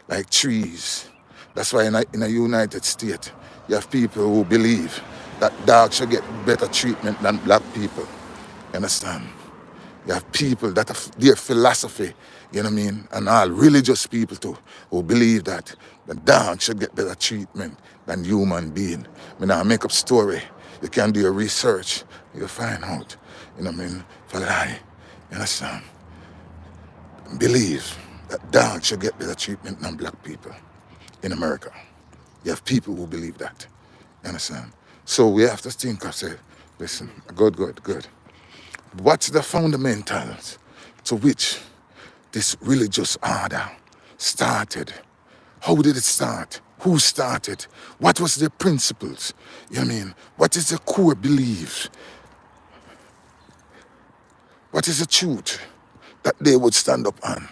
Speaker 1: like trees. That's why in a United States, you have people who believe that dogs should get better treatment than black people. You understand? You have people that have their philosophy, you know what I mean? And all religious people too, who believe that the dog should get better treatment than human being. I make up story. You can do your research. You'll find out. You know what I mean? For lie. You understand? Believe that dogs should get better treatment than black people in America. You have people who believe that. You understand? So we have to think of, say, listen, good. What's the fundamentals to which this religious order started? How did it start? Who started? What was their principles? You know what I mean? What is the core belief? What is the truth that they would stand up on?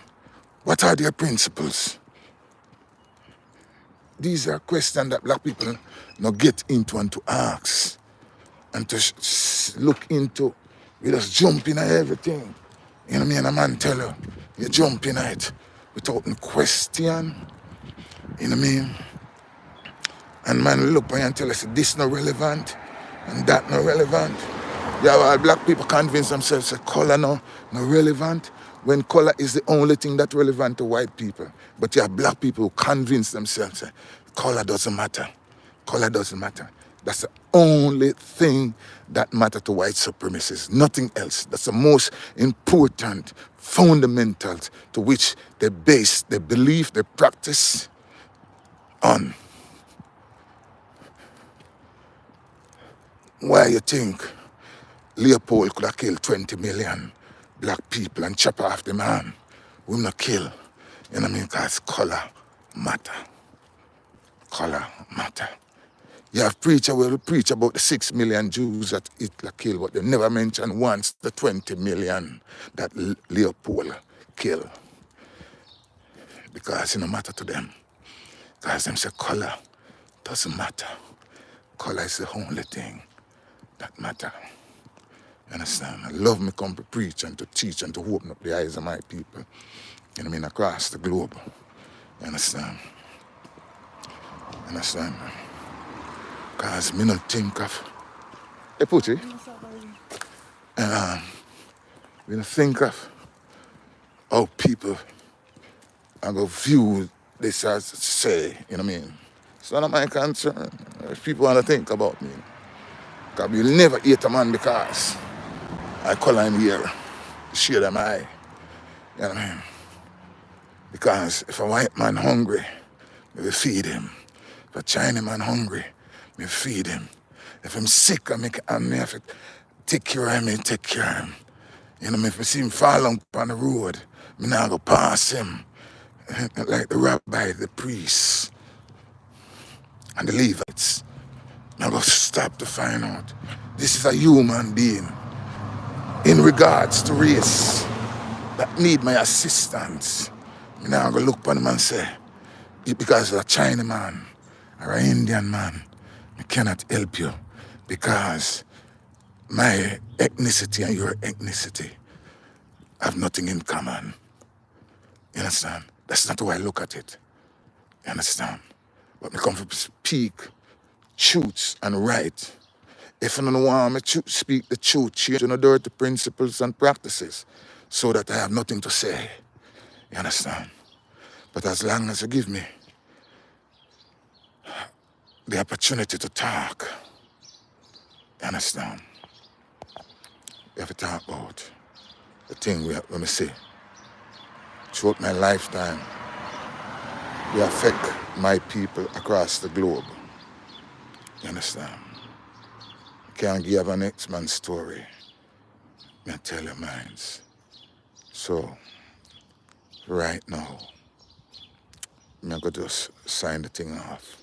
Speaker 1: What are their principles? these are questions that black people not get into and to ask and to look into. We just jump in at everything. You know what I mean? A man tell you jump in at it without no question. You know what I mean? And man look at you and tell us this not relevant and that not relevant. Yeah, well, black people convince themselves that color no relevant when color is the only thing that's relevant to white people. But yeah, black people who convince themselves that color doesn't matter. Color doesn't matter. That's the only thing that matters to white supremacists. Nothing else. That's the most important fundamentals to which they base their belief, their practice on. Why you think Leopold could have killed 20 million black people and chop off the man? We not kill. You know what I mean? Because color matter. Color matter. You have preacher will preach about the 6 million Jews that Hitler killed, but they never mention once the 20 million that Leopold killed. Because it no matter to them. Because them say color doesn't matter. Color is the only thing that matter. You understand? I love me come to preach and to teach and to open up the eyes of my people. You know what I mean? Across the globe. You understand? You understand? Because me not think of... Hey, Poochie. We don't think of how people are going to view this as say, you know what I mean? It's none of my concern if people want to think about me. Because we'll never hate a man because I color him here, shade of my eye. You know what I mean? Because if a white man hungry, we will feed him. If a Chinese man hungry, we feed him. If I'm sick, I have to take care of him, I take care of him. You know, if I see him fall on the road, I now go pass him. Like the rabbi, the priests, and the Levites. I go stop to find out. This is a human being in regards to race that need my assistance. I now go look upon him and say, because of a Chinese man or an Indian man, I cannot help you because my ethnicity and your ethnicity have nothing in common. You understand? That's not how I look at it. You understand? But I come to speak truths and right. If I don't want me to speak the truth, change the dirty principles and practices so that I have nothing to say. You understand? But as long as you give me the opportunity to talk, you understand? We have to talk about the thing we me say. Throughout my lifetime, we affect my people across the globe. You understand? I can't give an next man's story. I tell you mine. So, right now, I'm going to just sign the thing off.